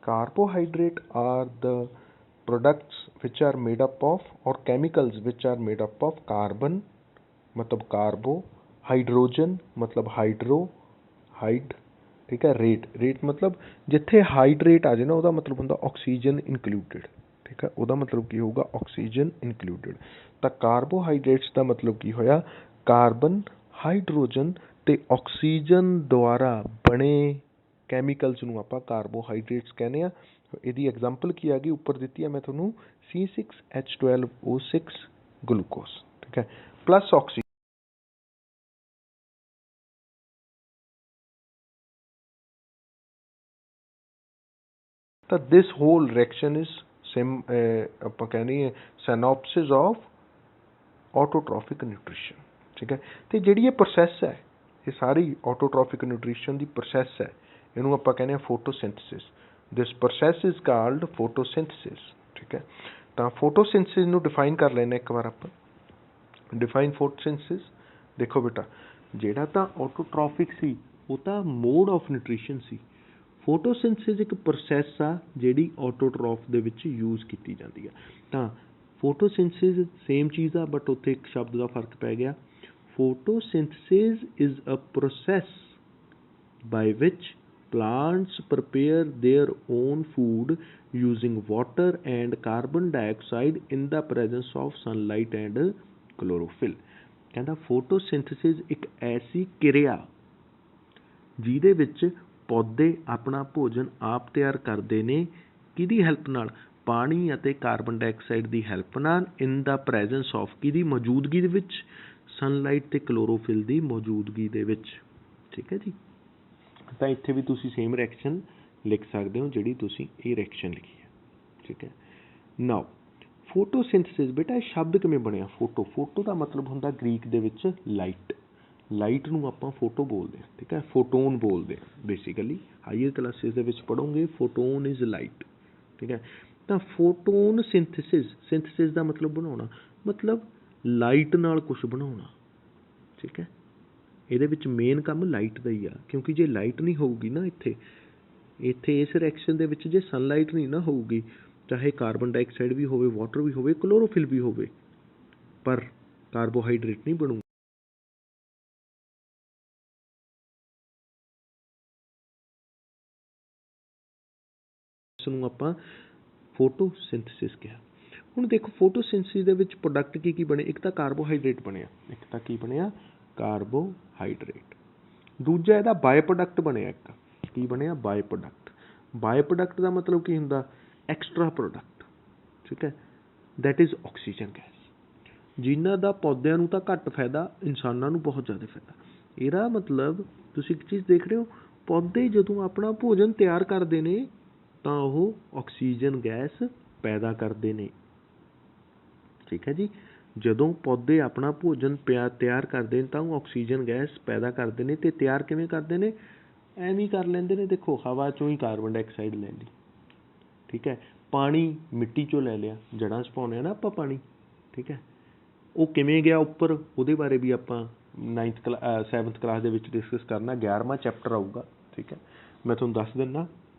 Carbohydrate are the products which are made up of, or chemicals which are made up of carbon मतलब कार्बो, hydrogen मतलब हाइड्रो, हाइड, ठीक है, rate, rate मतलब जिथे हाइड्रेट आ जाए ना, ਉਹਦਾ मतलब ਹੁੰਦਾ ऑक्सीजन इनकलूडेड। ठीक है, ਉਹਦਾ मतलब की होगा ऑक्सीजन इनकलूडेड। ਤਾਂ ਕਾਰਬੋਹਾਈਡਰੇਟਸ ਦਾ मतलब की होया? ਕਾਰਬਨ, ਹਾਈਡਰੋਜਨ ਤੇ ਆਕਸੀਜਨ ਦੁਆਰਾ ਬਣੇ ਕੈਮੀਕਲਸ ਨੂੰ ਆਪਾਂ ਕਾਰਬੋਹਾਈਡਰੇਟਸ ਕਹਿੰਦੇ ਆ। ਇਹਦੀ ਐਗਜ਼ਾਮਪਲ ਕੀ ਆ ਗਈ? ਉੱਪਰ ਦਿੱਤੀ ਆ ਮੈਂ ਤੁਹਾਨੂੰ, C6H12O6 ਗਲੂਕੋਸ। ਠੀਕ ਹੈ, ਪਲੱਸ ਆਕਸੀਜਨ। ਤਾਂ ਦਿਸ ਹੋਲ ਰਿਐਕਸ਼ਨ ਇਜ਼ ਸਿਮ ਆਪਾਂ ਕਹਿੰਦੇ ਸਿਨੋਪਸਿਸ ਆਫ ਆਟੋਟ੍ਰੋਫਿਕ ਨਿਊਟ੍ਰੀਸ਼ਨ। ਠੀਕ ਹੈ, ਤੇ ਜਿਹੜੀ ਇਹ ਪ੍ਰੋਸੈਸ ਹੈ, ਇਹ ਸਾਰੀ ਆਟੋਟ੍ਰੋਫਿਕ ਨਿਊਟ੍ਰੀਸ਼ਨ ਦੀ ਪ੍ਰੋਸੈਸ ਹੈ, ਇਹਨੂੰ ਆਪਾਂ ਕਹਿੰਦੇ ਆ ਫੋਟੋਸਿੰਥਸਿਸ। ਦਿਸ ਪ੍ਰੋਸੈਸ ਇਜ਼ ਕਾਲਡ ਫੋਟੋਸਿੰਥਸਿਸ। ਠੀਕ ਹੈ, ਤਾਂ ਫੋਟੋਸਿੰਥਸਿਸ ਨੂੰ ਡਿਫਾਈਨ ਕਰ ਲੈਂਦੇ ਇੱਕ ਵਾਰ ਆਪਾਂ। ਡਿਫਾਈਨ ਫੋਟੋਸਿੰਥਸਿਸ। ਦੇਖੋ ਬੇਟਾ, ਜਿਹੜਾ ਤਾਂ ਆਟੋਟ੍ਰੋਫਿਕ ਸੀ ਉਹ ਤਾਂ ਮੋਡ ਆਫ ਨਿਊਟ੍ਰੀਸ਼ਨ ਸੀ। ਫੋਟੋਸਿੰਥਸਿਸ ਇੱਕ ਪ੍ਰੋਸੈਸ ਆ ਜਿਹੜੀ ਆਟੋਟ੍ਰੋਫ ਦੇ ਵਿੱਚ ਯੂਜ਼ ਕੀਤੀ ਜਾਂਦੀ ਆ। ਤਾਂ ਫੋਟੋਸਿੰਥਸਿਸ ਸੇਮ ਚੀਜ਼ ਆ, ਬਟ ਉੱਥੇ ਇੱਕ ਸ਼ਬਦ ਦਾ ਫਰਕ ਪੈ ਗਿਆ। Photosynthesis is a process by which plants prepare their own food using water and carbon dioxide in the presence of sunlight and chlorophyll। ਕਹਿੰਦਾ ਫੋਟੋਸਿੰਥਸਿਸ ਇੱਕ ਐਸੀ ਕਿਰਿਆ ਜਿਹਦੇ ਵਿੱਚ ਪੌਦੇ ਆਪਣਾ ਭੋਜਨ ਆਪ ਤਿਆਰ ਕਰਦੇ ਨੇ। ਕਿਹਦੀ ਹੈਲਪ ਨਾਲ? ਪਾਣੀ ਅਤੇ ਕਾਰਬਨ ਡਾਈਆਕਸਾਈਡ ਦੀ ਹੈਲਪ ਨਾਲ। ਇਨ ਦਾ ਪ੍ਰੈਜ਼ੈਂਸ ਆਫ, ਕਿਹਦੀ ਮੌਜੂਦਗੀ ਦੇ ਵਿੱਚ? ਸਨਲਾਈਟ ਤੇ ਕਲੋਰੋਫਿਲ ਦੀ ਮੌਜੂਦਗੀ ਦੇ ਵਿੱਚ। ਠੀਕ ਹੈ ਜੀ, ਤਾਂ ਇੱਥੇ ਵੀ ਤੁਸੀਂ ਸੇਮ ਰਿਐਕਸ਼ਨ ਲਿਖ ਸਕਦੇ ਹੋ ਜਿਹੜੀ ਤੁਸੀਂ ਇਹ ਰਿਐਕਸ਼ਨ ਲਿਖੀ ਹੈ। ਠੀਕ ਹੈ, ਨਾਓ ਫੋਟੋਸਿੰਥਸਿਸ। ਬੇਟਾ ਇਹ ਸ਼ਬਦ ਕਿਵੇਂ ਬਣਿਆ? ਫੋਟੋ, ਫੋਟੋ ਦਾ ਮਤਲਬ ਹੁੰਦਾ ਗ੍ਰੀਕ ਦੇ ਵਿੱਚ ਲਾਈਟ। ਲਾਈਟ ਨੂੰ ਆਪਾਂ ਫੋਟੋ ਬੋਲਦੇ ਹਾਂ। ਠੀਕ ਹੈ, ਫੋਟੋਨ ਬੋਲਦੇ ਹਾਂ ਬੇਸਿਕਲੀ। ਹਾਈਅਰ ਕਲਾਸਿਸ ਦੇ ਵਿੱਚ ਪੜ੍ਹੋਗੇ ਫੋਟੋਨ ਇਜ਼ ਲਾਈਟ। ਠੀਕ ਹੈ, ਤਾਂ ਫੋਟੋਨ ਸਿੰਥਸਿਸ, ਸਿੰਥਸਿਸ ਦਾ ਮਤਲਬ ਬਣਾਉਣਾ, ਮਤਲਬ ਲਾਈਟ ਨਾਲ ਕੁਛ ਬਣਾਉਣਾ। ਠੀਕ ਹੈ, ਇਹਦੇ ਵਿੱਚ ਮੇਨ ਕੰਮ ਲਾਈਟ ਦਾ ਹੀ ਆ, ਕਿਉਂਕਿ ਜੇ ਲਾਈਟ ਨਹੀਂ ਹੋਊਗੀ ਨਾ ਇੱਥੇ ਇਸ ਰਿਐਕਸ਼ਨ ਦੇ ਵਿੱਚ, ਜੇ ਸਨਲਾਈਟ ਨਹੀਂ ਨਾ ਹੋਊਗੀ, ਚਾਹੇ ਕਾਰਬਨ ਡਾਈਆਕਸਾਈਡ ਵੀ ਹੋਵੇ, ਵਾਟਰ ਵੀ ਹੋਵੇ, ਕਲੋਰੋਫਿਲ ਵੀ ਹੋਵੇ, ਪਰ ਕਾਰਬੋਹਾਈਡਰੇਟ ਨਹੀਂ ਬਣੂਗਾ। ਇਸ ਨੂੰ ਆਪਾਂ ਫੋਟੋਸਿੰਥਸਿਸ ਕਿਹਾ। ਹੁਣ ਦੇਖੋ ਫੋਟੋਸਿੰਥਸਿਸ ਦੇ ਵਿੱਚ ਪ੍ਰੋਡਕਟ ਕੀ ਕੀ ਬਣੇ? ਇੱਕ ਤਾਂ ਕਾਰਬੋਹਾਈਡਰੇਟ ਬਣਿਆ, ਇੱਕ ਤਾਂ ਕੀ ਬਣਿਆ? ਕਾਰਬੋਹਾਈਡਰੇਟ। ਦੂਜਾ ਇਹਦਾ ਬਾਏ ਪ੍ਰੋਡਕਟ ਬਣਿਆ। ਇੱਕ ਕੀ ਬਣਿਆ? Byproduct. ਬਾਏ ਪ੍ਰੋਡਕਟ ਦਾ ਮਤਲਬ ਕੀ ਹੁੰਦਾ? Extra product. ਠੀਕ ਹੈ, ਦੈਟ ਇਜ਼ ਆਕਸੀਜਨ ਗੈਸ, ਜਿਨ੍ਹਾਂ ਦਾ ਪੌਦਿਆਂ ਨੂੰ ਤਾਂ ਘੱਟ ਫਾਇਦਾ, ਇਨਸਾਨਾਂ ਨੂੰ ਬਹੁਤ ਜ਼ਿਆਦਾ ਫਾਇਦਾ। ਇਹਦਾ ਮਤਲਬ ਤੁਸੀਂ ਇੱਕ ਚੀਜ਼ ਦੇਖ ਰਹੇ ਹੋ, ਪੌਦੇ ਜਦੋਂ ਆਪਣਾ ਭੋਜਨ ਤਿਆਰ ਕਰਦੇ ਨੇ ਤਾਂ ਉਹ ਆਕਸੀਜਨ ਗੈਸ ਪੈਦਾ ਕਰਦੇ ਨੇ। ਠੀਕ ਹੈ ਜੀ, ਜਦੋਂ ਪੌਦੇ ਆਪਣਾ ਭੋਜਨ ਤਿਆਰ ਕਰਦੇ ਨੇ ਤਾਂ ਉਹ ਆਕਸੀਜਨ ਗੈਸ ਪੈਦਾ ਕਰਦੇ ਨੇ। ਅਤੇ ਤਿਆਰ ਕਿਵੇਂ ਕਰਦੇ ਨੇ? ਐਵੇਂ ਕਰ ਲੈਂਦੇ ਨੇ, ਦੇਖੋ ਹਵਾ 'ਚੋਂ ਹੀ ਕਾਰਬਨ ਡਾਈਆਕਸਾਈਡ ਲੈ ਲਈ। ਠੀਕ ਹੈ, ਪਾਣੀ ਮਿੱਟੀ 'ਚੋਂ ਲੈ ਲਿਆ, ਜੜ੍ਹਾਂ 'ਚ ਪਾਉਂਦੇ ਹਾਂ ਨਾ ਆਪਾਂ ਪਾਣੀ, ਠੀਕ ਹੈ, ਉਹ ਕਿਵੇਂ ਗਿਆ ਉੱਪਰ, ਉਹਦੇ ਬਾਰੇ ਵੀ ਆਪਾਂ 7th ਕਲਾਸ ਦੇ ਵਿੱਚ ਡਿਸਕਸ ਕਰਨਾ, 11ਵਾਂ ਚੈਪਟਰ ਆਊਗਾ, ਠੀਕ ਹੈ। ਮੈਂ ਤੁਹਾਨੂੰ ਦੱਸ ਦਿੰਦਾ,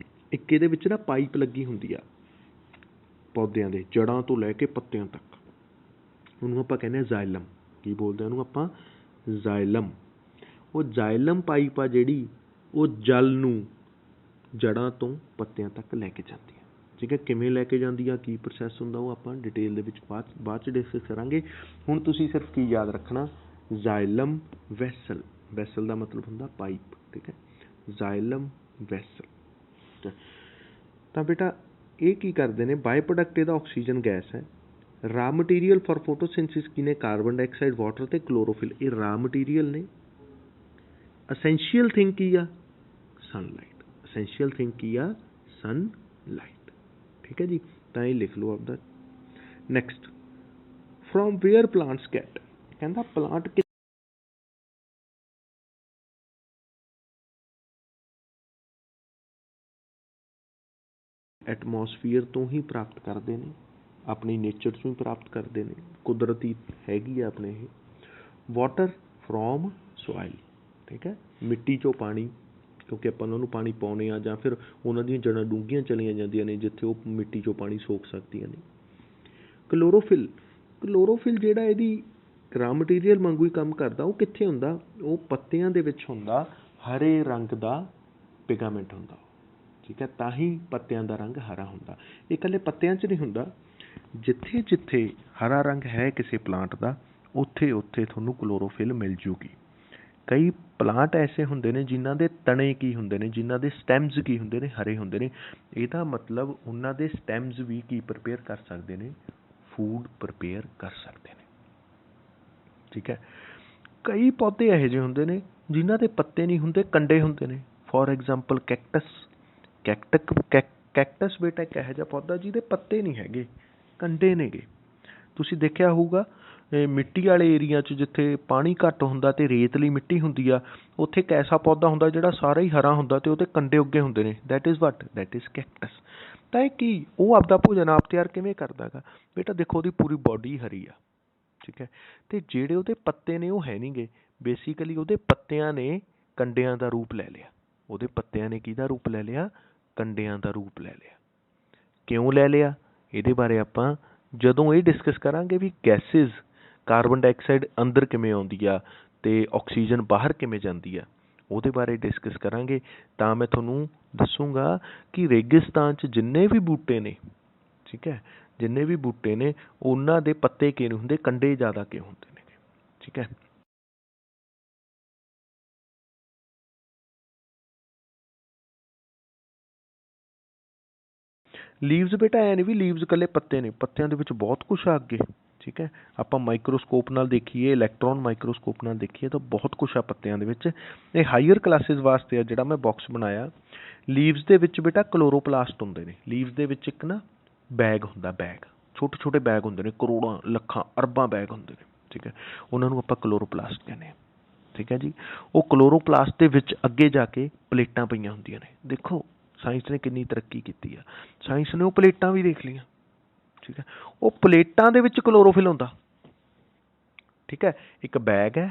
ਇੱਕ ਇਹਦੇ ਵਿੱਚ ਨਾ ਪਾਈਪ ਲੱਗੀ ਹੁੰਦੀ ਆ ਪੌਦਿਆਂ ਦੇ ਜੜ੍ਹਾਂ ਤੋਂ ਲੈ ਕੇ ਪੱਤਿਆਂ ਤੱਕ, ਉਹਨੂੰ ਆਪਾਂ ਕਹਿੰਦੇ ਹਾਂ ਜ਼ਾਇਲਮ। ਕੀ ਬੋਲਦੇ ਉਹਨੂੰ ਆਪਾਂ? ਜ਼ਾਇਲਮ। ਉਹ ਜ਼ਾਇਲਮ ਪਾਈਪ ਆ ਜਿਹੜੀ, ਉਹ ਜਲ ਨੂੰ ਜੜ੍ਹਾਂ ਤੋਂ ਪੱਤਿਆਂ ਤੱਕ ਲੈ ਕੇ ਜਾਂਦੀ ਹੈ, ਠੀਕ ਹੈ। ਕਿਵੇਂ ਲੈ ਕੇ ਜਾਂਦੀ ਆ, ਕੀ ਪ੍ਰੋਸੈਸ ਹੁੰਦਾ, ਉਹ ਆਪਾਂ ਡਿਟੇਲ ਦੇ ਵਿੱਚ ਬਾਅਦ 'ਚ ਡਿਸਕਸ ਕਰਾਂਗੇ। ਹੁਣ ਤੁਸੀਂ ਸਿਰਫ ਕੀ ਯਾਦ ਰੱਖਣਾ, ਜ਼ਾਇਲਮ ਵੈਸਲ। ਵੈਸਲ ਦਾ ਮਤਲਬ ਹੁੰਦਾ ਪਾਈਪ, ਠੀਕ ਹੈ, ਜ਼ਾਇਲਮ ਵੈਸਲ। ਤਾਂ ਬੇਟਾ ਇਹ ਕੀ ਕਰਦੇ ਨੇ, ਬਾਈ ਪ੍ਰੋਡਕਟ ਇਹਦਾ ਆਕਸੀਜਨ ਗੈਸ ਹੈ। ਰਾ ਮਟੀਰੀਅਲ ਫॉर ਫੋਟੋਸਿੰਥਸਿਸ ਕੀ ਨੇ? ਕਾਰਬਨ ਡਾਈਆਕਸਾਈਡ, ਵਾਟਰ ਅਤੇ ਕਲੋਰੋਫਿਲ। ਇਹ ਰਾ ਮਟੀਰੀਅਲ ਨੇ। ਅਸੈਂਸ਼ੀਅਲ ਥਿੰਗ ਕੀ ਆ? ਸਨਲਾਈਟ। ਅਸੈਂਸ਼ੀਅਲ ਥਿੰਗ ਕੀ ਆ? ਸਨਲਾਈਟ, ਠੀਕ ਹੈ ਜੀ। ਤਾਂ ਇਹ ਲਿਖ ਲਓ ਆਪਦਾ। Next, from where plants get, ਕਹਿੰਦਾ ਪਲਾਂਟ ਐਟਮੋਸਫੀਅਰ ਤੋਂ ਹੀ ਪ੍ਰਾਪਤ ਕਰਦੇ ਨੇ, ਆਪਣੀ ਨੇਚਰ ਤੋਂ ਹੀ ਪ੍ਰਾਪਤ ਕਰਦੇ ਨੇ, ਕੁਦਰਤੀ ਹੈਗੀ ਆ ਆਪਣੇ ਇਹ। ਵਾਟਰ ਫਰੋਮ ਸੋਇਲ, ਠੀਕ ਹੈ, ਮਿੱਟੀ 'ਚੋਂ ਪਾਣੀ, ਕਿਉਂਕਿ ਆਪਾਂ ਉਹਨਾਂ ਨੂੰ ਪਾਣੀ ਪਾਉਂਦੇ ਹਾਂ, ਜਾਂ ਫਿਰ ਉਹਨਾਂ ਦੀਆਂ ਜੜ੍ਹਾਂ ਡੂੰਘੀਆਂ ਚਲੀਆਂ ਜਾਂਦੀਆਂ ਨੇ ਜਿੱਥੇ ਉਹ ਮਿੱਟੀ 'ਚੋਂ ਪਾਣੀ ਸੋਖ ਸਕਦੀਆਂ ਨੇ। ਕਲੋਰੋਫਿਲ, ਕਲੋਰੋਫਿਲ ਜਿਹੜਾ ਇਹਦੀ ਰਾ ਮਟੀਰੀਅਲ ਵਾਂਗੂ ਹੀ ਕੰਮ ਕਰਦਾ। ਉਹ ਕਿੱਥੇ ਹੁੰਦਾ? ਉਹ ਪੱਤਿਆਂ ਦੇ ਵਿੱਚ ਹੁੰਦਾ, ਹਰੇ ਰੰਗ ਦਾ ਪਿਗਮੈਂਟ ਹੁੰਦਾ, ਠੀਕ ਹੈ, ਤਾਂ ਹੀ ਪੱਤਿਆਂ ਦਾ ਰੰਗ ਹਰਾ ਹੁੰਦਾ। ਇਹ ਇਕੱਲੇ ਪੱਤਿਆਂ 'ਚ ਨਹੀਂ ਹੁੰਦਾ, ਜਿੱਥੇ ਜਿੱਥੇ ਹਰਾ ਰੰਗ ਹੈ ਕਿਸੇ ਪਲਾਂਟ ਦਾ, ਉੱਥੇ ਉੱਥੇ ਤੁਹਾਨੂੰ ਕਲੋਰੋਫਿਲ ਮਿਲ ਜੂਗੀ। ਕਈ ਪਲਾਂਟ ਐਸੇ ਹੁੰਦੇ ਨੇ ਜਿਨ੍ਹਾਂ ਦੇ ਤਣੇ ਕੀ ਹੁੰਦੇ ਨੇ, ਜਿਨ੍ਹਾਂ ਦੇ ਸਟੈਮਸ ਕੀ ਹੁੰਦੇ ਨੇ, ਹਰੇ ਹੁੰਦੇ ਨੇ। ਇਹਦਾ ਮਤਲਬ ਉਹਨਾਂ ਦੇ ਸਟੈਮਸ ਵੀ ਕੀ ਪ੍ਰਪੇਅਰ ਕਰ ਸਕਦੇ ਨੇ? ਫੂਡ ਪ੍ਰਪੇਅਰ ਕਰ ਸਕਦੇ ਨੇ, ਠੀਕ ਹੈ। ਕਈ ਪੌਦੇ ਇਹੋ ਜਿਹੇ ਹੁੰਦੇ ਨੇ ਜਿਨ੍ਹਾਂ ਦੇ ਪੱਤੇ ਨਹੀਂ ਹੁੰਦੇ, ਕੰਡੇ ਹੁੰਦੇ ਨੇ। For example cactus. ਕੈਕਟਸ ਬੇਟਾ ਇੱਕ ਇਹੋ ਜਿਹਾ ਪੌਦਾ ਜਿਹਦੇ ਪੱਤੇ ਨਹੀਂ ਹੈਗੇ, ਕੰਡੇ ਨੇਗੇ। ਤੁਸੀਂ ਦੇਖਿਆ ਹੋਊਗਾ ਮਿੱਟੀ ਵਾਲੇ ਏਰੀਆ 'ਚ ਜਿੱਥੇ ਪਾਣੀ ਘੱਟ ਹੁੰਦਾ ਅਤੇ ਰੇਤਲੀ ਮਿੱਟੀ ਹੁੰਦੀ ਆ, ਉੱਥੇ ਇੱਕ ਐਸਾ ਪੌਦਾ ਹੁੰਦਾ ਜਿਹੜਾ ਸਾਰਾ ਹੀ ਹਰਾ ਹੁੰਦਾ ਅਤੇ ਉਹਦੇ ਕੰਡੇ ਉੱਗੇ ਹੁੰਦੇ ਨੇ। That is cactus. ਤਾਂ ਇਹ ਕੀ, ਉਹ ਆਪਦਾ ਭੋਜਨ ਆਪ ਤਿਆਰ ਕਿਵੇਂ ਕਰਦਾ ਗਾ? ਬੇਟਾ ਦੇਖੋ, ਉਹਦੀ ਪੂਰੀ ਬੋਡੀ ਹਰੀ ਆ, ਠੀਕ ਹੈ, ਅਤੇ ਜਿਹੜੇ ਉਹਦੇ ਪੱਤੇ ਨੇ ਉਹ ਹੈ ਨਹੀਂ ਗੇ। ਬੇਸਿਕਲੀ ਉਹਦੇ ਪੱਤਿਆਂ ਨੇ ਕੰਡਿਆਂ ਦਾ ਰੂਪ ਲੈ ਲਿਆ। ਉਹਦੇ ਪੱਤਿਆਂ ਨੇ ਕਿਹਦਾ ਰੂਪ ਲੈ ਲਿਆ? ਕੰਡਿਆਂ ਦਾ ਰੂਪ ਲੈ ਲਿਆ। ਕਿਉਂ ਲੈ ਲਿਆ? ਇਹਦੇ ਬਾਰੇ ਆਪਾਂ ਜਦੋਂ ਇਹ ਡਿਸਕਸ ਕਰਾਂਗੇ ਵੀ ਗੈਸਿਸ, ਕਾਰਬਨ ਡਾਈਆਕਸਾਈਡ ਅੰਦਰ ਕਿਵੇਂ ਆਉਂਦੀ ਆ ਅਤੇ ਆਕਸੀਜਨ ਬਾਹਰ ਕਿਵੇਂ ਜਾਂਦੀ ਆ, ਉਹਦੇ ਬਾਰੇ ਡਿਸਕਸ ਕਰਾਂਗੇ। ਤਾਂ ਮੈਂ ਤੁਹਾਨੂੰ ਦੱਸੂਗਾ ਕਿ ਰੇਗਿਸਤਾਨ 'ਚ ਜਿੰਨੇ ਵੀ ਬੂਟੇ ਨੇ, ਠੀਕ ਹੈ, ਜਿੰਨੇ ਵੀ ਬੂਟੇ ਨੇ ਉਹਨਾਂ ਦੇ ਪੱਤੇ ਕਿਉਂ ਹੁੰਦੇ, ਕੰਡੇ ਜ਼ਿਆਦਾ ਕਿਉਂ ਹੁੰਦੇ ਨੇ, ਠੀਕ ਹੈ। ਲੀਵਸ ਬੇਟਾ ਐ ਨਹੀਂ ਵੀ ਲੀਵਸ ਇਕੱਲੇ ਪੱਤੇ ਨੇ, ਪੱਤਿਆਂ ਦੇ ਵਿੱਚ ਬਹੁਤ ਕੁਛ ਆ ਅੱਗੇ, ਠੀਕ ਹੈ। ਆਪਾਂ ਮਾਈਕਰੋਸਕੋਪ ਨਾਲ ਦੇਖੀਏ, ਇਲੈਕਟ੍ਰੋਨ ਮਾਈਕਰੋਸਕੋਪ ਨਾਲ ਦੇਖੀਏ ਤਾਂ ਬਹੁਤ ਕੁਛ ਆ ਪੱਤਿਆਂ ਦੇ ਵਿੱਚ। ਇਹ ਹਾਈਅਰ ਕਲਾਸਿਸ ਵਾਸਤੇ ਆ ਜਿਹੜਾ ਮੈਂ ਬਾਕਸ ਬਣਾਇਆ। ਲੀਵਸ ਦੇ ਵਿੱਚ ਬੇਟਾ ਕਲੋਰੋਪਲਾਸਟ ਹੁੰਦੇ ਨੇ। ਲੀਵਸ ਦੇ ਵਿੱਚ ਇੱਕ ਨਾ ਬੈਗ ਹੁੰਦਾ, ਬੈਗ, ਛੋਟੇ ਛੋਟੇ ਬੈਗ ਹੁੰਦੇ ਨੇ, ਕਰੋੜਾਂ, ਲੱਖਾਂ, ਅਰਬਾਂ ਬੈਗ ਹੁੰਦੇ ਨੇ, ਠੀਕ ਹੈ, ਉਹਨਾਂ ਨੂੰ ਆਪਾਂ ਕਲੋਰੋਪਲਾਸਟ ਕਹਿੰਦੇ ਹਾਂ, ਠੀਕ ਹੈ ਜੀ। ਉਹ ਕਲੋਰੋਪਲਾਸਟ ਦੇ ਵਿੱਚ ਅੱਗੇ ਜਾ ਕੇ ਪਲੇਟਾਂ ਪਈਆਂ ਹੁੰਦੀਆਂ ਨੇ। ਦੇਖੋ ਸਾਇੰਸ ਨੇ ਕਿੰਨੀ ਤਰੱਕੀ ਕੀਤੀ ਆ, ਸਾਇੰਸ ਨੇ ਉਹ ਪਲੇਟਾਂ ਵੀ ਦੇਖ ਲਈਆਂ, ਠੀਕ ਹੈ। ਉਹ ਪਲੇਟਾਂ ਦੇ ਵਿੱਚ ਕਲੋਰੋਫਿਲ ਹੁੰਦਾ, ਠੀਕ ਹੈ। ਇੱਕ ਬੈਗ ਹੈ,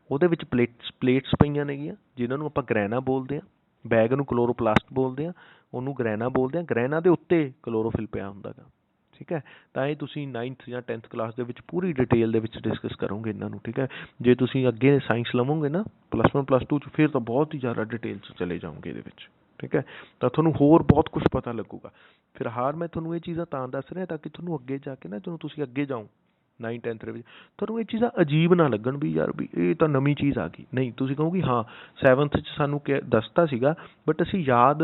ਉਹਦੇ ਵਿੱਚ ਪਲੇਟਸ ਪਈਆਂ ਨੇਗੀਆਂ ਜਿਨ੍ਹਾਂ ਨੂੰ ਆਪਾਂ ਗ੍ਰੈਨਾ ਬੋਲਦੇ ਹਾਂ। ਬੈਗ ਨੂੰ ਕਲੋਰੋਪਲਾਸਟ ਬੋਲਦੇ ਹਾਂ, ਉਹਨੂੰ ਗ੍ਰੈਨਾ ਬੋਲਦੇ ਹਾਂ। ਗ੍ਰੈਨਾ ਦੇ ਉੱਤੇ ਕਲੋਰੋਫਿਲ ਪਿਆ ਹੁੰਦਾ ਗਾ, ਠੀਕ ਹੈ। ਤਾਂ ਇਹ ਤੁਸੀਂ 9th ਜਾਂ 10th ਕਲਾਸ ਦੇ ਵਿੱਚ ਪੂਰੀ ਡਿਟੇਲ ਦੇ ਵਿੱਚ ਡਿਸਕਸ ਕਰੋਗੇ ਇਹਨਾਂ ਨੂੰ, ਠੀਕ ਹੈ। ਜੇ ਤੁਸੀਂ ਅੱਗੇ ਸਾਇੰਸ ਲਵੋਗੇ ਨਾ +1 +2 'ਚ, ਫਿਰ ਤਾਂ ਬਹੁਤ ਹੀ ਜ਼ਿਆਦਾ ਡਿਟੇਲ 'ਚ ਚਲੇ ਜਾਓਗੇ ਇਹਦੇ ਵਿੱਚ, ਠੀਕ ਹੈ। ਤਾਂ ਤੁਹਾਨੂੰ ਹੋਰ ਬਹੁਤ ਕੁਛ ਪਤਾ ਲੱਗੂਗਾ। ਫਿਲਹਾਲ ਮੈਂ ਤੁਹਾਨੂੰ ਇਹ ਚੀਜ਼ਾਂ ਤਾਂ ਦੱਸ ਰਿਹਾ ਤਾਂ ਕਿ ਤੁਹਾਨੂੰ ਅੱਗੇ ਜਾ ਕੇ ਨਾ, ਜਦੋਂ ਤੁਸੀਂ ਅੱਗੇ ਜਾਓ 9th 10th ਦੇ ਵਿੱਚ, ਤੁਹਾਨੂੰ ਇਹ ਚੀਜ਼ਾਂ ਅਜੀਬ ਨਾ ਲੱਗਣ ਵੀ ਯਾਰ ਵੀ ਇਹ ਤਾਂ ਨਵੀਂ ਚੀਜ਼ ਆ ਗਈ। ਨਹੀਂ, ਤੁਸੀਂ ਕਹੋਗੇ ਹਾਂ 7th 'ਚ ਸਾਨੂੰ ਦੱਸਤਾ ਸੀਗਾ, ਬਟ ਅਸੀਂ ਯਾਦ,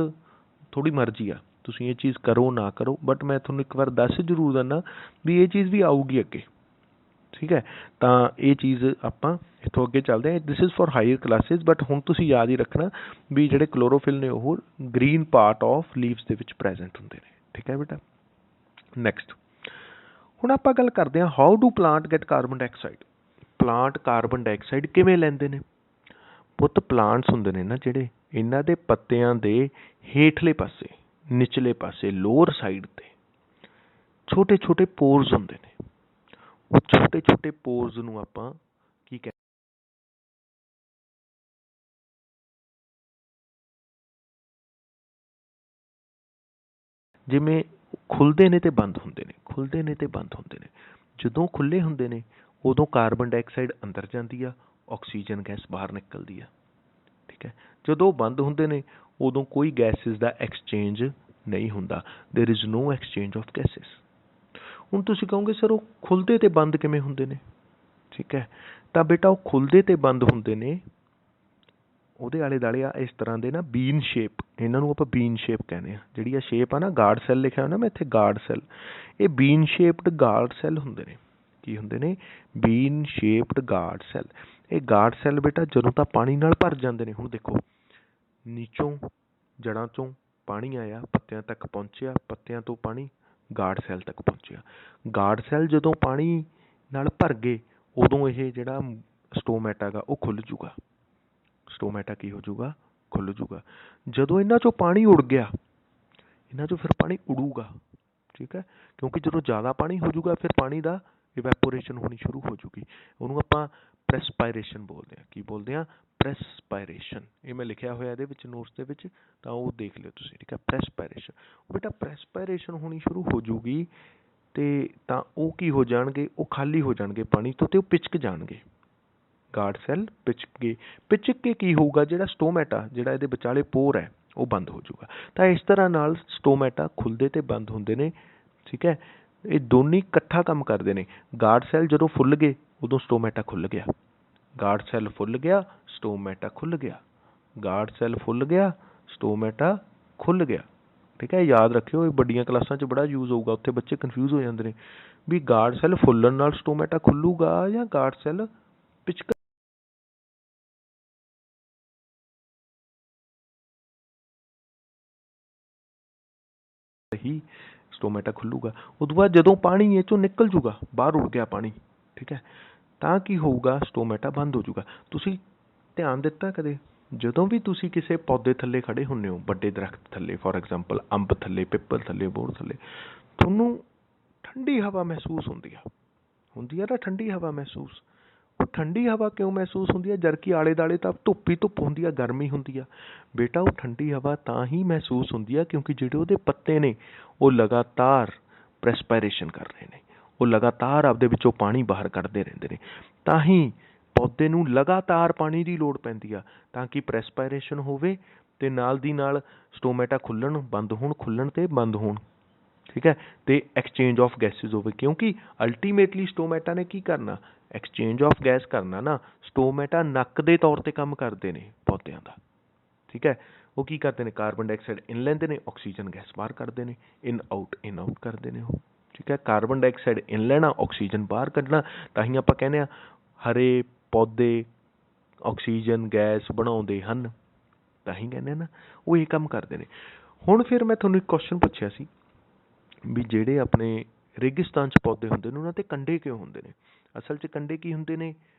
ਥੋੜ੍ਹੀ ਮਰਜ਼ੀ ਆ, ਤੁਸੀਂ ਇਹ ਚੀਜ਼ ਕਰੋ ਨਾ ਕਰੋ, ਬਟ ਮੈਂ ਤੁਹਾਨੂੰ ਇੱਕ ਵਾਰ ਦੱਸ ਜ਼ਰੂਰ ਦਿੰਦਾ ਵੀ ਇਹ ਚੀਜ਼ ਵੀ ਆਊਗੀ ਅੱਗੇ, ਠੀਕ ਹੈ। ਤਾਂ ਇਹ ਚੀਜ਼ ਆਪਾਂ ਇੱਥੋਂ ਅੱਗੇ ਚੱਲਦੇ ਹਾਂ। This is for higher classes, but ਹੁਣ ਤੁਸੀਂ ਯਾਦ ਹੀ ਰੱਖਣਾ ਵੀ ਜਿਹੜੇ ਕਲੋਰੋਫਿਲ ਨੇ ਉਹ ਗ੍ਰੀਨ ਪਾਰਟ ਆਫ ਲੀਵਸ ਦੇ ਵਿੱਚ ਪ੍ਰੈਜ਼ੈਂਟ ਹੁੰਦੇ ਨੇ, ਠੀਕ ਹੈ ਬੇਟਾ। ਨੈਕਸਟ, ਹੁਣ ਆਪਾਂ ਗੱਲ ਕਰਦੇ ਹਾਂ how do plant get carbon dioxide. Plant carbon dioxide ਕਿਵੇਂ ਲੈਂਦੇ ਨੇ? ਪੁੱਤ ਪਲਾਂਟਸ ਹੁੰਦੇ ਨੇ ਨਾ ਜਿਹੜੇ, ਇਹਨਾਂ ਦੇ ਪੱਤਿਆਂ ਦੇ ਹੇਠਲੇ ਪਾਸੇ, ਨਿਚਲੇ ਪਾਸੇ, ਲੋਅਰ ਸਾਈਡ 'ਤੇ ਛੋਟੇ ਛੋਟੇ ਪੋਰਸ ਹੁੰਦੇ ਨੇ। ਉਹ ਛੋਟੇ ਛੋਟੇ ਪੋਰਸ ਨੂੰ ਆਪਾਂ ਕੀ ਕਹਿੰਦੇ, ਜਿਵੇਂ ਖੁੱਲ੍ਹਦੇ ਨੇ ਤੇ ਬੰਦ ਹੁੰਦੇ ਨੇ, ਖੁੱਲ੍ਹਦੇ ਨੇ ਤੇ ਬੰਦ ਹੁੰਦੇ ਨੇ। ਜਦੋਂ ਖੁੱਲ੍ਹੇ ਹੁੰਦੇ ਨੇ ਉਦੋਂ ਕਾਰਬਨ ਡਾਈਆਕਸਾਈਡ ਅੰਦਰ ਜਾਂਦੀ ਆ, ਆਕਸੀਜਨ ਗੈਸ ਬਾਹਰ ਨਿਕਲਦੀ ਆ। ਠੀਕ ਹੈ, ਜਦੋਂ ਬੰਦ ਹੁੰਦੇ ਨੇ ਉਦੋਂ ਕੋਈ ਗੈਸਿਸ ਦਾ ਐਕਸਚੇਂਜ ਨਹੀਂ ਹੁੰਦਾ। There is no exchange of gases. ਹੁਣ ਤੁਸੀਂ ਕਹੋਗੇ ਸਰ ਉਹ ਖੁੱਲ੍ਹਦੇ ਤੇ ਬੰਦ ਕਿਵੇਂ ਹੁੰਦੇ ਨੇ? ਠੀਕ ਹੈ, ਤਾਂ ਬੇਟਾ ਉਹ ਖੁੱਲ੍ਹਦੇ ਤੇ ਬੰਦ ਹੁੰਦੇ ਨੇ, ਉਹਦੇ ਆਲੇ ਦੁਆਲੇ ਆ ਇਸ ਤਰ੍ਹਾਂ ਦੇ ਨਾ ਬੀਨ ਸ਼ੇਪ, ਇਹਨਾਂ ਨੂੰ ਆਪਾਂ ਬੀਨ ਸ਼ੇਪ ਕਹਿੰਦੇ ਹਾਂ। ਜਿਹੜੀ ਆ ਸ਼ੇਪ ਆ ਨਾ, ਗਾਰਡ ਸੈੱਲ ਲਿਖਿਆ ਹੋਇਆ ਨਾ ਮੈਂ ਇੱਥੇ, ਗਾਰਡ ਸੈੱਲ, ਇਹ ਬੀਨ ਸ਼ੇਪਡ ਗਾਰਡ ਸੈੱਲ ਹੁੰਦੇ ਨੇ। ਕੀ ਹੁੰਦੇ ਨੇ? ਬੀਨ ਸ਼ੇਪਡ ਗਾਰਡ ਸੈੱਲ। ਇਹ ਗਾਰਡ ਸੈੱਲ ਬੇਟਾ ਜਦੋਂ ਤਾਂ ਪਾਣੀ ਨਾਲ ਭਰ ਜਾਂਦੇ ਨੇ, ਹੁਣ ਦੇਖੋ ਨੀਚੋਂ ਜੜ੍ਹਾਂ ਤੋਂ ਪਾਣੀ ਆਇਆ, ਪੱਤਿਆਂ ਤੱਕ ਪਹੁੰਚਿਆ, ਪੱਤਿਆਂ ਤੋਂ ਪਾਣੀ ਗਾਰਡ ਸੈੱਲ ਤੱਕ ਪਹੁੰਚਿਆ। ਗਾਰਡ ਸੈੱਲ ਜਦੋਂ ਪਾਣੀ ਨਾਲ ਭਰ ਗਏ ਉਦੋਂ ਇਹ ਜਿਹੜਾ ਸਟੋਮੈਟਾ ਗਾ ਉਹ ਖੁੱਲ੍ਹ ਜੂਗਾ। ਸਟੋਮੈਟਾ ਕੀ ਹੋ ਜੂਗਾ? ਖੁੱਲ੍ਹ ਜੂਗਾ। ਜਦੋਂ ਇਹਨਾਂ ਚੋਂ ਪਾਣੀ ਉੜ ਗਿਆ, ਇਹਨਾਂ ਚੋਂ ਫਿਰ ਪਾਣੀ ਉੜੂਗਾ। ਠੀਕ ਹੈ, ਕਿਉਂਕਿ ਜਦੋਂ ਜ਼ਿਆਦਾ ਪਾਣੀ ਹੋ ਜੂਗਾ ਫਿਰ ਪਾਣੀ ਦਾ ਇਵੈਪੋਰੇਸ਼ਨ ਹੋਣੀ ਸ਼ੁਰੂ ਹੋ ਜੂਗੀ। ਉਹਨੂੰ ਆਪਾਂ ਪ੍ਰੈਸਪਾਇਰੇਸ਼ਨ ਬੋਲਦੇ ਹਾਂ। ਕੀ ਬੋਲਦੇ ਹਾਂ? ਪ੍ਰੈਸਪਾਇਰੇਸ਼ਨ। ਇਹ ਮੈਂ ਲਿਖਿਆ ਹੋਇਆ ਇਹਦੇ ਵਿੱਚ ਨੋਟਸ ਦੇ ਵਿੱਚ, ਤਾਂ ਉਹ ਦੇਖ ਲਿਓ ਤੁਸੀਂ। ਠੀਕ ਹੈ, ਪ੍ਰੈਸਪਾਇਰੇਸ਼ਨ। ਬੇਟਾ ਪ੍ਰੈਸਪਾਇਰੇਸ਼ਨ ਹੋਣੀ ਸ਼ੁਰੂ ਹੋ ਜੂਗੀ ਤੇ ਤਾਂ ਉਹ ਕੀ ਹੋ ਜਾਣਗੇ? ਉਹ ਖਾਲੀ ਹੋ ਜਾਣਗੇ ਪਾਣੀ ਤੋਂ ਤੇ ਉਹ ਪਿਚਕ ਜਾਣਗੇ। ਗਾਰਡ ਸੈੱਲ ਪਿਚਕ ਗਏ। ਪਿਚਕ ਕੇ ਕੀ ਹੋਊਗਾ? ਜਿਹੜਾ ਸਟੋਮੈਟਾ, ਜਿਹੜਾ ਇਹਦੇ ਵਿਚਾਲੇ ਪੋਰ ਹੈ, ਉਹ ਬੰਦ ਹੋ ਜੂਗਾ। ਤਾਂ ਇਸ ਤਰ੍ਹਾਂ ਨਾਲ ਸਟੋਮੈਟਾ ਖੁੱਲ੍ਹਦੇ ਤੇ ਬੰਦ ਹੁੰਦੇ ਨੇ। ਠੀਕ ਹੈ, ਇਹ ਦੋਨੇ ਇਕੱਠਾ ਕੰਮ ਕਰਦੇ ਨੇ। ਗਾਰਡ ਸੈੱਲ ਜਦੋਂ ਫੁੱਲ ਗਏ ਉਦੋਂ ਸਟੋਮੈਟਾ ਖੁੱਲ੍ਹ ਗਿਆ। ਗਾਰਡ ਸੈੱਲ ਫੁੱਲ ਗਿਆ, ਸਟੋਮੈਟਾ ਖੁੱਲ੍ਹ ਗਿਆ। ਗਾਰਡ ਸੈੱਲ ਫੁੱਲ ਗਿਆ, ਸਟੋਮੈਟਾ ਖੁੱਲ੍ਹ ਗਿਆ। ਠੀਕ ਹੈ, ਯਾਦ ਰੱਖਿਓ, ਇਹ ਵੱਡੀਆਂ ਕਲਾਸਾਂ 'ਚ ਬੜਾ ਯੂਜ਼ ਹੋਊਗਾ। ਉੱਥੇ ਬੱਚੇ ਕਨਫਿਊਜ਼ ਹੋ ਜਾਂਦੇ ਨੇ ਵੀ ਗਾਰਡ ਸੈੱਲ ਫੁੱਲਣ ਨਾਲ ਸਟੋਮੈਟਾ ਖੁੱਲੂਗਾ ਜਾਂ ਗਾਰਡ ਸੈੱਲ ਪਿਚਕ ਹੀ ਸਟੋਮੈਟਾ ਖੁੱਲੂਗਾ। ਉਦੋਂ ਬਾਅਦ ਜਦੋਂ ਪਾਣੀ ਇਹ ਚੋਂ ਨਿਕਲ ਜੂਗਾ, ਬਾਹਰ ਉੱਡ ਗਿਆ ਪਾਣੀ, ਠੀਕ ਹੈ, ਤਾਂ ਕੀ ਹੋਊਗਾ? ਸਟੋਮੈਟਾ ਬੰਦ ਹੋ ਜੂਗਾ। ਤੁਸੀਂ ਧਿਆਨ ਦਿੱਤਾ ਕਦੇ ਜਦੋਂ ਵੀ ਤੁਸੀਂ ਕਿਸੇ ਪੌਦੇ ਥੱਲੇ ਖੜ੍ਹੇ ਹੁੰਦੇ ਹੋ, ਵੱਡੇ ਦਰਖਤ ਥੱਲੇ, ਫੋਰ ਐਗਜ਼ਾਮਪਲ ਅੰਬ ਥੱਲੇ, ਪਿੱਪਲ ਥੱਲੇ, ਬੋਹੜ ਥੱਲੇ, ਤੁਹਾਨੂੰ ਠੰਡੀ ਹਵਾ ਮਹਿਸੂਸ ਹੁੰਦੀ ਆ ਨਾ? ਠੰਡੀ ਹਵਾ ਮਹਿਸੂਸ। ਉਹ ਠੰਡੀ ਹਵਾ ਕਿਉਂ ਮਹਿਸੂਸ ਹੁੰਦੀ ਹੈ? ਜਦਕਿ ਆਲੇ ਦੁਆਲੇ ਤਾਂ ਧੁੱਪ ਹੀ ਧੁੱਪ ਹੁੰਦੀ ਆ, ਗਰਮੀ ਹੁੰਦੀ ਆ। ਬੇਟਾ ਉਹ ਠੰਡੀ ਹਵਾ ਤਾਂ ਹੀ ਮਹਿਸੂਸ ਹੁੰਦੀ ਆ ਕਿਉਂਕਿ ਜਿਹੜੇ ਉਹਦੇ ਪੱਤੇ ਨੇ ਉਹ ਲਗਾਤਾਰ ਪ੍ਰੈਸਪਾਇਰੇਸ਼ਨ ਕਰ ਰਹੇ ਨੇ, ਉਹ ਲਗਾਤਾਰ ਆਪਦੇ ਵਿੱਚੋਂ ਪਾਣੀ ਬਾਹਰ ਕੱਢਦੇ ਰਹਿੰਦੇ ਨੇ। ਤਾਂ ਹੀ ਪੌਦੇ ਨੂੰ ਲਗਾਤਾਰ ਪਾਣੀ ਦੀ ਲੋੜ ਪੈਂਦੀ ਆ, ਤਾਂ ਕਿ ਪ੍ਰੈਸਪਾਇਰੇਸ਼ਨ ਹੋਵੇ ਅਤੇ ਨਾਲ ਦੀ ਨਾਲ ਸਟੋਮੈਟਾ ਖੁੱਲ੍ਹਣ ਬੰਦ ਹੋਣ, ਖੁੱਲ੍ਹਣ ਅਤੇ ਬੰਦ ਹੋਣ। ਠੀਕ ਹੈ, ਅਤੇ ਐਕਸਚੇਂਜ ਆਫ ਗੈਸਿਸ ਹੋਵੇ, ਕਿਉਂਕਿ ਅਲਟੀਮੇਟਲੀ ਸਟੋਮੈਟਾ ਨੇ ਕੀ ਕਰਨਾ? ਐਕਸਚੇਂਜ ਆਫ ਗੈਸ ਕਰਨਾ ਨਾ। ਸਟੋਮੈਟਾ ਨੱਕ ਦੇ ਤੌਰ 'ਤੇ ਕੰਮ ਕਰਦੇ ਨੇ ਪੌਦਿਆਂ ਦਾ। ਠੀਕ ਹੈ, ਉਹ ਕੀ ਕਰਦੇ ਨੇ? ਕਾਰਬਨ ਡਾਈਆਕਸਾਈਡ ਇਨ ਲੈਂਦੇ ਨੇ, ਆਕਸੀਜਨ ਗੈਸ ਬਾਹਰ ਕੱਢਦੇ ਨੇ, ਇਨ ਆਊਟ ਕਰਦੇ ਨੇ ਉਹ। ਠੀਕ ਹੈ, ਕਾਰਬਨ ਡਾਈਆਕਸਾਈਡ ਇਨ ਲੈਣਾ, ਆਕਸੀਜਨ ਬਾਹਰ ਕੱਢਣਾ। ਤਾਂ ਹੀ ਆਪਾਂ ਕਹਿੰਦੇ ਹਾਂ ਹਰੇ ਪੌਦੇ ਆਕਸੀਜਨ ਗੈਸ ਬਣਾਉਂਦੇ ਹਨ, ਤਾਂ ਹੀ ਕਹਿੰਦੇ ਨਾ ਉਹ ਇਹ ਕੰਮ ਕਰਦੇ ਨੇ। ਹੁਣ ਫਿਰ ਮੈਂ ਤੁਹਾਨੂੰ ਇੱਕ ਕੁਐਸਚਨ ਪੁੱਛਿਆ ਸੀ ਵੀ ਜਿਹੜੇ ਆਪਣੇ ਰੇਗਿਸਤਾਨ 'ਚ ਪੌਦੇ ਹੁੰਦੇ ਨੇ ਉਹਨਾਂ 'ਤੇ ਕੰਡੇ ਕਿਉਂ ਹੁੰਦੇ ਨੇ? ਅਸਲ 'ਚ ਕੰਡੇ ਕੀ ਹੁੰਦੇ ਨੇ?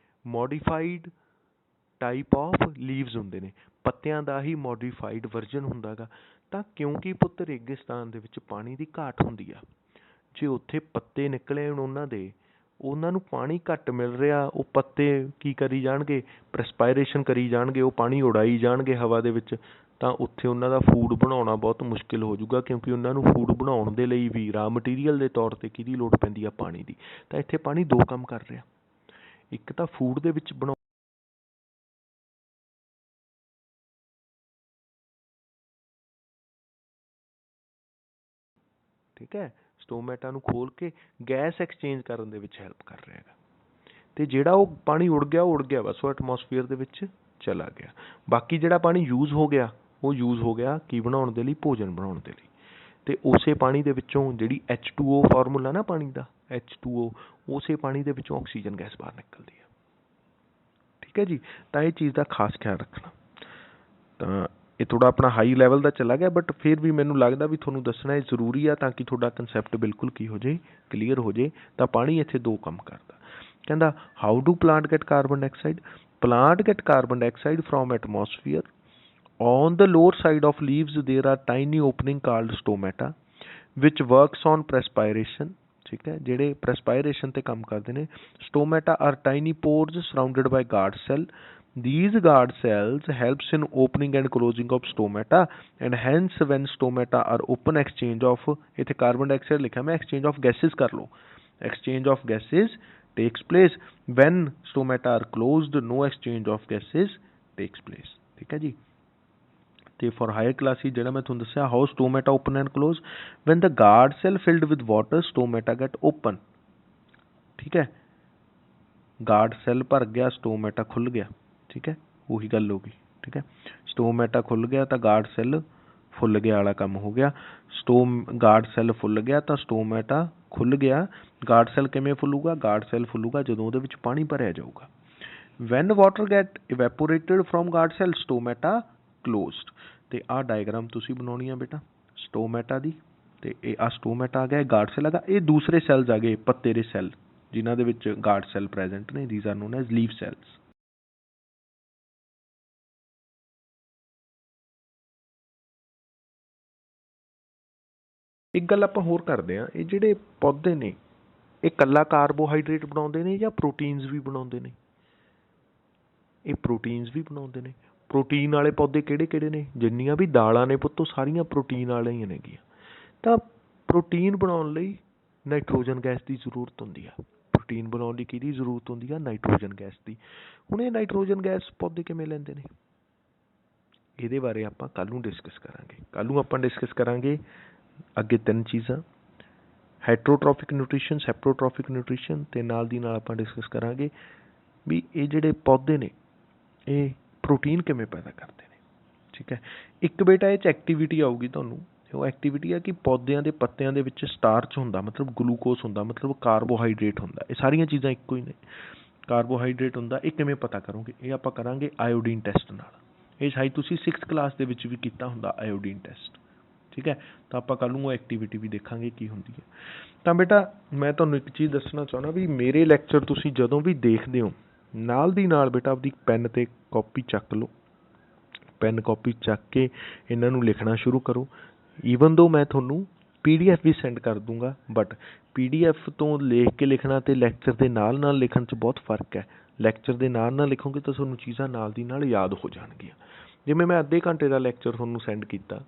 ਮੋਡੀਫਾਈਡ ਟਾਈਪ ਆਫ ਲੀਵਸ ਹੁੰਦੇ ਨੇ, ਪੱਤਿਆਂ ਦਾ ਹੀ ਮੋਡੀਫਾਈਡ ਵਰਜ਼ਨ ਹੁੰਦਾ ਗਾ। ਤਾਂ ਕਿਉਂਕਿ ਪੁੱਤ ਰੇਗਿਸਤਾਨ ਦੇ ਵਿੱਚ ਪਾਣੀ ਦੀ ਘਾਟ ਹੁੰਦੀ ਆ, ਜੇ ਉੱਥੇ ਪੱਤੇ ਨਿਕਲੇ ਹੁਣ ਉਹਨਾਂ ਨੂੰ ਪਾਣੀ ਘੱਟ ਮਿਲ ਰਿਹਾ, ਉਹ ਪੱਤੇ ਕੀ ਕਰੀ ਜਾਣਗੇ? ਪ੍ਰੈਸਪਾਇਰੇਸ਼ਨ ਕਰੀ ਜਾਣਗੇ, ਉਹ ਪਾਣੀ ਉਡਾਈ ਜਾਣਗੇ ਹਵਾ ਦੇ ਵਿੱਚ, ਤਾਂ ਉੱਥੇ ਉਹਨਾਂ ਦਾ ਫੂਡ ਬਣਾਉਣਾ ਬਹੁਤ ਮੁਸ਼ਕਿਲ ਹੋ ਜਾਊਗਾ। ਕਿਉਂਕਿ ਉਹਨਾਂ ਨੂੰ ਫੂਡ ਬਣਾਉਣ ਦੇ ਲਈ ਵੀ ਰਾ ਮਟੀਰੀਅਲ ਦੇ ਤੌਰ 'ਤੇ ਕਿਹਦੀ ਲੋੜ ਪੈਂਦੀ ਆ? ਪਾਣੀ ਦੀ। ਤਾਂ ਇੱਥੇ ਪਾਣੀ ਦੋ ਕੰਮ ਕਰ ਰਿਹਾ, ਇੱਕ ਤਾਂ ਫੂਡ ਦੇ ਵਿੱਚ ਬਣਾਉ ਠੀਕ ਹੈ, ਸਟੋਮੈਟਾ ਨੂੰ ਖੋਲ੍ਹ ਕੇ ਗੈਸ ਐਕਸਚੇਂਜ ਕਰਨ ਦੇ ਵਿੱਚ ਹੈਲਪ ਕਰ ਰਿਹਾ ਹੈਗਾ। ਅਤੇ ਜਿਹੜਾ ਉਹ ਪਾਣੀ ਉੜ ਗਿਆ ਬਸ, ਉਹ ਐਟਮੋਸਫੀਅਰ ਦੇ ਵਿੱਚ ਚਲਾ ਗਿਆ। ਬਾਕੀ ਜਿਹੜਾ ਪਾਣੀ ਯੂਜ਼ ਹੋ ਗਿਆ, ਉਹ ਯੂਜ਼ ਹੋ ਗਿਆ ਕੀ ਬਣਾਉਣ ਦੇ ਲਈ? ਭੋਜਨ ਬਣਾਉਣ ਦੇ ਲਈ। ਅਤੇ ਉਸੇ ਪਾਣੀ ਦੇ ਵਿੱਚੋਂ ਜਿਹੜੀ H2O ਫਾਰਮੂਲਾ ਨਾ ਪਾਣੀ ਦਾ, H2O, ਉਸੇ ਪਾਣੀ ਦੇ ਵਿੱਚੋਂ ਆਕਸੀਜਨ ਗੈਸ ਬਾਹਰ ਨਿਕਲਦੀ ਹੈ। ਠੀਕ ਹੈ ਜੀ, ਤਾਂ ਇਹ ਚੀਜ਼ ਦਾ ਖਾਸ ਖਿਆਲ ਰੱਖਣਾ। ਤਾਂ ਇਹ ਥੋੜ੍ਹਾ ਆਪਣਾ ਹਾਈ ਲੈਵਲ ਦਾ ਚਲਾ ਗਿਆ, ਬਟ ਫਿਰ ਵੀ ਮੈਨੂੰ ਲੱਗਦਾ ਵੀ ਤੁਹਾਨੂੰ ਦੱਸਣਾ ਇਹ ਜ਼ਰੂਰੀ ਆ ਤਾਂ ਕਿ ਤੁਹਾਡਾ ਕੰਸੈਪਟ ਬਿਲਕੁਲ ਕੀ ਹੋ ਜੇ? ਕਲੀਅਰ ਹੋ ਜੇ। ਤਾਂ ਪਾਣੀ ਇੱਥੇ ਦੋ ਕੰਮ ਕਰਦਾ। ਕਹਿੰਦਾ how do plant get carbon dioxide? Plant get carbon dioxide from atmosphere. On the lower side of leaves there are tiny opening called stomata which works on perspiration ठीक है, ਜਿਹੜੇ ਪ੍ਰੈਸਪਾਇਰੇਸ਼ਨ ਤੇ ਕੰਮ ਕਰਦੇ ਨੇ। Stomata are tiny pores surrounded by guard cell. These guard cells helps in opening and closing of stomata, and hence when stomata are open, exchange of, ਇੱਥੇ carbon dioxide ਲਿਖਿਆ ਮੈਂ, exchange of gases ਕਰ ਲਓ, exchange of gases takes place। when stomata are closed, no exchange of gases takes place। ਠੀਕ ਹੈ ਜੀ। ਤੇ for higher classes ਜਿਹੜਾ ਮੈਂ ਤੁਹਾਨੂੰ ਦੱਸਿਆ, how stomata open and close, when the guard cell filled with water, stomata get open। ਠੀਕ ਹੈ, ਗਾਰਡ ਸੈੱਲ ਭਰ ਗਿਆ, ਸਟੋਮੈਟਾ ਖੁੱਲ੍ਹ ਗਿਆ। ਠੀਕ ਹੈ, ਉਹੀ ਗੱਲ ਹੋ ਗਈ। ਠੀਕ ਹੈ, ਸਟੋਮੈਟਾ ਖੁੱਲ੍ਹ ਗਿਆ ਤਾਂ ਗਾਰਡ ਸੈੱਲ ਫੁੱਲ ਗਿਆ ਵਾਲਾ ਕੰਮ ਹੋ ਗਿਆ। ਗਾਰਡ ਸੈੱਲ ਫੁੱਲ ਗਿਆ ਤਾਂ ਸਟੋਮੈਟਾ ਖੁੱਲ੍ਹ ਗਿਆ। ਗਾਰਡ ਸੈੱਲ ਕਿਵੇਂ ਫੁੱਲੂਗਾ? ਗਾਰਡ ਸੈੱਲ ਫੁੱਲੂਗਾ ਜਦੋਂ ਉਹਦੇ ਵਿੱਚ ਪਾਣੀ ਭਰਿਆ ਜਾਊਗਾ। When water get evaporated from guard cell, stomata closed. ਅਤੇ ਆਹ ਡਾਇਗਰਾਮ ਤੁਸੀਂ ਬਣਾਉਣੀ ਆ ਬੇਟਾ ਸਟੋਮੈਟਾ ਦੀ। ਅਤੇ ਇਹ ਆਹ ਸਟੋਮੈਟਾ ਆ ਗਿਆ, ਗਾਰਡ ਸੈੱਲ ਹੈਗਾ। ਇਹ ਦੂਸਰੇ ਸੈੱਲਸ ਆ ਗਏ ਪੱਤੇ ਦੇ ਸੈੱਲ ਜਿਨ੍ਹਾਂ ਦੇ ਵਿੱਚ ਗਾਰਡ ਸੈੱਲ ਪ੍ਰੈਜ਼ੈਂਟ ਨੇ। These are non as leaf cells. ਇੱਕ ਗੱਲ ਆਪਾਂ ਹੋਰ ਕਰਦੇ ਹਾਂ, ਇਹ ਜਿਹੜੇ ਪੌਦੇ ਨੇ ਇਹ ਇਕੱਲਾ ਕਾਰਬੋਹਾਈਡਰੇਟ ਬਣਾਉਂਦੇ ਨੇ ਜਾਂ ਪ੍ਰੋਟੀਨਸ ਵੀ ਬਣਾਉਂਦੇ ਨੇ? ਇਹ ਪ੍ਰੋਟੀਨਸ ਵੀ ਬਣਾਉਂਦੇ ਨੇ। ਪ੍ਰੋਟੀਨ ਵਾਲੇ ਪੌਦੇ ਕਿਹੜੇ ਕਿਹੜੇ ਨੇ? ਜਿੰਨੀਆਂ ਵੀ ਦਾਲਾਂ ਨੇ ਪੁੱਤੋ ਸਾਰੀਆਂ ਪ੍ਰੋਟੀਨ ਵਾਲੀਆਂ ਨੇਗੀਆਂ। ਤਾਂ ਪ੍ਰੋਟੀਨ ਬਣਾਉਣ ਲਈ ਨਾਈਟ੍ਰੋਜਨ ਗੈਸ ਦੀ ਜ਼ਰੂਰਤ ਹੁੰਦੀ ਆ। ਪ੍ਰੋਟੀਨ ਬਣਾਉਣ ਲਈ ਕਿਹਦੀ ਜ਼ਰੂਰਤ ਹੁੰਦੀ ਆ? ਨਾਈਟ੍ਰੋਜਨ ਗੈਸ ਦੀ। ਹੁਣ ਇਹ ਨਾਈਟ੍ਰੋਜਨ ਗੈਸ ਪੌਦੇ ਕਿਵੇਂ ਲੈਂਦੇ ਨੇ? ਇਹਦੇ ਬਾਰੇ ਆਪਾਂ ਕੱਲ੍ਹ ਨੂੰ ਡਿਸਕਸ ਕਰਾਂਗੇ। ਕੱਲ੍ਹ ਨੂੰ ਆਪਾਂ ਡਿਸਕਸ ਕਰਾਂਗੇ ਅੱਗੇ 3 ਚੀਜ਼ਾਂ, ਹੈਟਰੋਟ੍ਰੋਫਿਕ ਨਿਊਟ੍ਰੀਸ਼ਨ, ਸੈਪਰੋਟ੍ਰੋਫਿਕ ਨਿਊਟ੍ਰੀਸ਼ਨ, ਅਤੇ ਨਾਲ ਦੀ ਨਾਲ ਆਪਾਂ ਡਿਸਕਸ ਕਰਾਂਗੇ ਵੀ ਇਹ ਜਿਹੜੇ ਪੌਦੇ ਨੇ ਇਹ ਪ੍ਰੋਟੀਨ ਕਿਵੇਂ ਪੈਦਾ ਕਰਦੇ ਨੇ। ਠੀਕ ਹੈ, ਇੱਕ ਬੇਟਾ ਇਹ 'ਚ ਐਕਟੀਵਿਟੀ ਆਊਗੀ ਤੁਹਾਨੂੰ। ਉਹ ਐਕਟੀਵਿਟੀ ਆ ਕਿ ਪੌਦਿਆਂ ਦੇ ਪੱਤਿਆਂ ਦੇ ਵਿੱਚ ਸਟਾਰਚ ਹੁੰਦਾ, ਮਤਲਬ ਗਲੂਕੋਸ ਹੁੰਦਾ, ਮਤਲਬ ਕਾਰਬੋਹਾਈਡਰੇਟ ਹੁੰਦਾ। ਇਹ ਸਾਰੀਆਂ ਚੀਜ਼ਾਂ ਇੱਕੋ ਹੀ ਨੇ। ਕਾਰਬੋਹਾਈਡਰੇਟ ਹੁੰਦਾ, ਇਹ ਕਿਵੇਂ ਪਤਾ ਕਰੋਗੇ? ਇਹ ਆਪਾਂ ਕਰਾਂਗੇ ਆਇਓਡੀਨ ਟੈਸਟ ਨਾਲ। ਇਹ ਸ਼ਾਇਦ ਤੁਸੀਂ 6th ਕਲਾਸ ਦੇ ਵਿੱਚ ਵੀ ਕੀਤਾ ਹੁੰਦਾ ਆਇਓਡੀਨ ਟੈਸਟ। ਠੀਕ ਹੈ, ਤਾਂ ਆਪਾਂ ਕੱਲ੍ਹ ਨੂੰ ਉਹ ਐਕਟੀਵਿਟੀ ਵੀ ਦੇਖਾਂਗੇ ਕੀ ਹੁੰਦੀ ਹੈ। ਤਾਂ ਬੇਟਾ ਮੈਂ ਤੁਹਾਨੂੰ ਇੱਕ ਚੀਜ਼ ਦੱਸਣਾ ਚਾਹੁੰਦਾ ਵੀ ਮੇਰੇ ਲੈਕਚਰ ਤੁਸੀਂ ਜਦੋਂ ਵੀ ਦੇਖਦੇ ਹੋ ਨਾਲ ਦੀ ਨਾਲ ਬੇਟਾ ਆਪਦੀ ਪੈਨ ਅਤੇ ਕਾਪੀ ਚੱਕ ਲਓ। ਪੈਨ ਕਾਪੀ ਚੱਕ ਕੇ ਇਹਨਾਂ ਨੂੰ ਲਿਖਣਾ ਸ਼ੁਰੂ ਕਰੋ। ਈਵਨ ਦੋ ਮੈਂ ਤੁਹਾਨੂੰ PDF ਵੀ ਸੈਂਡ ਕਰ ਦੂੰਗਾ, ਬਟ PDF ਤੋਂ ਲਿਖ ਕੇ ਲਿਖਣਾ ਅਤੇ ਲੈਕਚਰ ਦੇ ਨਾਲ ਨਾਲ ਲਿਖਣ 'ਚ ਬਹੁਤ ਫਰਕ ਹੈ। ਲੈਕਚਰ ਦੇ ਨਾਲ ਨਾਲ ਲਿਖੋਗੇ ਤਾਂ ਤੁਹਾਨੂੰ ਚੀਜ਼ਾਂ ਨਾਲ ਦੀ ਨਾਲ ਯਾਦ ਹੋ ਜਾਣਗੀਆਂ। ਜਿਵੇਂ ਮੈਂ ਅੱਧੇ ਘੰਟੇ ਦਾ ਲੈਕਚਰ ਤੁਹਾਨੂੰ ਸੈਂਡ ਕੀਤਾ,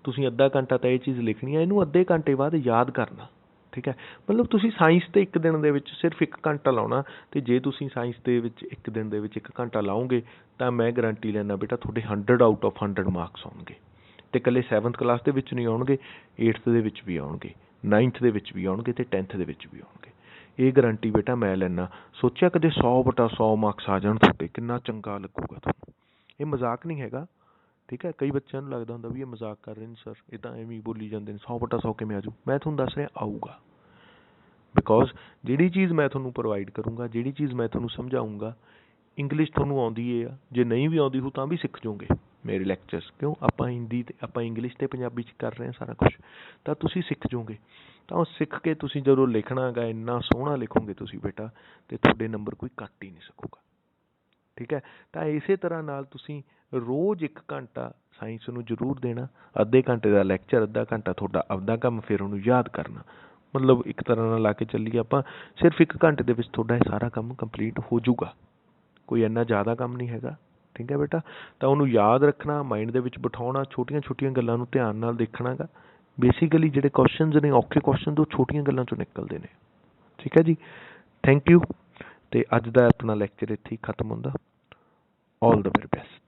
ਤੁਸੀਂ ਅੱਧਾ ਘੰਟਾ ਤਾਂ ਇਹ ਚੀਜ਼ ਲਿਖਣੀ ਹੈ, ਇਹਨੂੰ ਅੱਧੇ ਘੰਟੇ ਬਾਅਦ ਯਾਦ ਕਰਨਾ। ਠੀਕ ਹੈ, ਮਤਲਬ ਤੁਸੀਂ ਸਾਇੰਸ 'ਤੇ ਇੱਕ ਦਿਨ ਦੇ ਵਿੱਚ ਸਿਰਫ 1 ਘੰਟਾ ਲਾਉਣਾ, ਅਤੇ ਜੇ ਤੁਸੀਂ ਸਾਇੰਸ ਦੇ ਵਿੱਚ ਇੱਕ ਦਿਨ ਦੇ ਵਿੱਚ 1 ਘੰਟਾ ਲਾਓਗੇ ਤਾਂ ਮੈਂ ਗਰੰਟੀ ਲੈਂਦਾ ਬੇਟਾ ਤੁਹਾਡੇ 100 ਆਊਟ ਆਫ 100 ਮਾਰਕਸ ਆਉਣਗੇ। ਅਤੇ ਇਕੱਲੇ 7th ਕਲਾਸ ਦੇ ਵਿੱਚ ਨਹੀਂ ਆਉਣਗੇ, 8th ਦੇ ਵਿੱਚ ਵੀ ਆਉਣਗੇ, 9th ਦੇ ਵਿੱਚ ਵੀ ਆਉਣਗੇ ਅਤੇ 10th ਦੇ ਵਿੱਚ ਵੀ ਆਉਣਗੇ। ਇਹ ਗਰੰਟੀ ਬੇਟਾ ਮੈਂ ਲੈਂਦਾ। ਸੋਚਿਆ ਕਦੇ 100/100 ਮਾਰਕਸ ਆ ਜਾਣ ਤੁਹਾਡੇ, ਕਿੰਨਾ ਚੰਗਾ ਲੱਗੂਗਾ ਤੁਹਾਨੂੰ। ਇਹ ਮਜ਼ਾਕ ਨਹੀਂ ਹੈਗਾ। ਠੀਕ ਹੈ, ਕਈ ਬੱਚਿਆਂ ਨੂੰ ਲੱਗਦਾ ਹੁੰਦਾ ਵੀ ਇਹ ਮਜ਼ਾਕ ਕਰ ਰਹੇ ਨੇ ਸਰ, ਇਹ ਤਾਂ ਐਵੇਂ ਹੀ ਬੋਲੀ ਜਾਂਦੇ ਨੇ, 100/100 ਕਿਵੇਂ ਆ ਜਾਊ। ਮੈਂ ਤੁਹਾਨੂੰ ਦੱਸ ਰਿਹਾ ਆਊਗਾ, ਬਿਕੋਜ਼ ਜਿਹੜੀ ਚੀਜ਼ ਮੈਂ ਤੁਹਾਨੂੰ ਪ੍ਰੋਵਾਈਡ ਕਰੂੰਗਾ, ਜਿਹੜੀ ਚੀਜ਼ ਮੈਂ ਤੁਹਾਨੂੰ ਸਮਝਾਊਂਗਾ, ਇੰਗਲਿਸ਼ ਤੁਹਾਨੂੰ ਆਉਂਦੀ ਹੈ, ਜੇ ਨਹੀਂ ਵੀ ਆਉਂਦੀ ਹੋ ਤਾਂ ਵੀ ਸਿੱਖ ਜਾਓਗੇ ਮੇਰੇ ਲੈਕਚਰਸ। ਕਿਉਂ? ਆਪਾਂ ਹਿੰਦੀ ਅਤੇ ਆਪਾਂ ਇੰਗਲਿਸ਼ ਅਤੇ ਪੰਜਾਬੀ 'ਚ ਕਰ ਰਹੇ ਹਾਂ ਸਾਰਾ ਕੁਛ, ਤਾਂ ਤੁਸੀਂ ਸਿੱਖ ਜਾਓਗੇ। ਤਾਂ ਉਹ ਸਿੱਖ ਕੇ ਤੁਸੀਂ ਜਦੋਂ ਲਿਖਣਾ ਹੈਗਾ ਇੰਨਾ ਸੋਹਣਾ ਲਿਖੋਗੇ ਤੁਸੀਂ ਬੇਟਾ, ਅਤੇ ਤੁਹਾਡੇ ਨੰਬਰ ਕੋਈ ਕੱਟ ਹੀ ਨਹੀਂ ਸਕੂਗਾ। ਠੀਕ ਹੈ, ਤਾਂ ਇਸੇ ਤਰ੍ਹਾਂ ਨਾਲ ਤੁਸੀਂ ਰੋਜ਼ 1 ਘੰਟਾ ਸਾਇੰਸ ਨੂੰ ਜ਼ਰੂਰ ਦੇਣਾ। ਅੱਧੇ ਘੰਟੇ ਦਾ ਲੈਕਚਰ, ਅੱਧਾ ਘੰਟਾ ਤੁਹਾਡਾ ਆਪਦਾ ਕੰਮ, ਫਿਰ ਉਹਨੂੰ ਯਾਦ ਕਰਨਾ। ਮਤਲਬ ਇੱਕ ਤਰ੍ਹਾਂ ਨਾਲ ਲਾ ਕੇ ਚੱਲੀਏ ਆਪਾਂ, ਸਿਰਫ 1 ਘੰਟੇ ਦੇ ਵਿੱਚ ਤੁਹਾਡਾ ਇਹ ਸਾਰਾ ਕੰਮ ਕੰਪਲੀਟ ਹੋ ਜਾਊਗਾ। ਕੋਈ ਇੰਨਾ ਜ਼ਿਆਦਾ ਕੰਮ ਨਹੀਂ ਹੈਗਾ। ਠੀਕ ਹੈ ਬੇਟਾ, ਤਾਂ ਉਹਨੂੰ ਯਾਦ ਰੱਖਣਾ, ਮਾਈਂਡ ਦੇ ਵਿੱਚ ਬਿਠਾਉਣਾ, ਛੋਟੀਆਂ ਛੋਟੀਆਂ ਗੱਲਾਂ ਨੂੰ ਧਿਆਨ ਨਾਲ ਦੇਖਣਾ ਗਾ। ਬੇਸਿਕਲੀ ਜਿਹੜੇ ਕੁਐਸਚਨਸ ਨੇ, ਔਖੇ ਕੁਐਸਚਨ ਉਹ ਛੋਟੀਆਂ ਗੱਲਾਂ 'ਚੋਂ ਨਿਕਲਦੇ ਨੇ। ਠੀਕ ਹੈ ਜੀ, ਥੈਂਕ ਯੂ। ਅਤੇ ਅੱਜ ਦਾ ਆਪਣਾ ਲੈਕਚਰ ਇੱਥੇ ਹੀ ਖਤਮ ਹੁੰਦਾ। ਆਲ ਦ ਵੈਰੀ ਬੈਸਟ।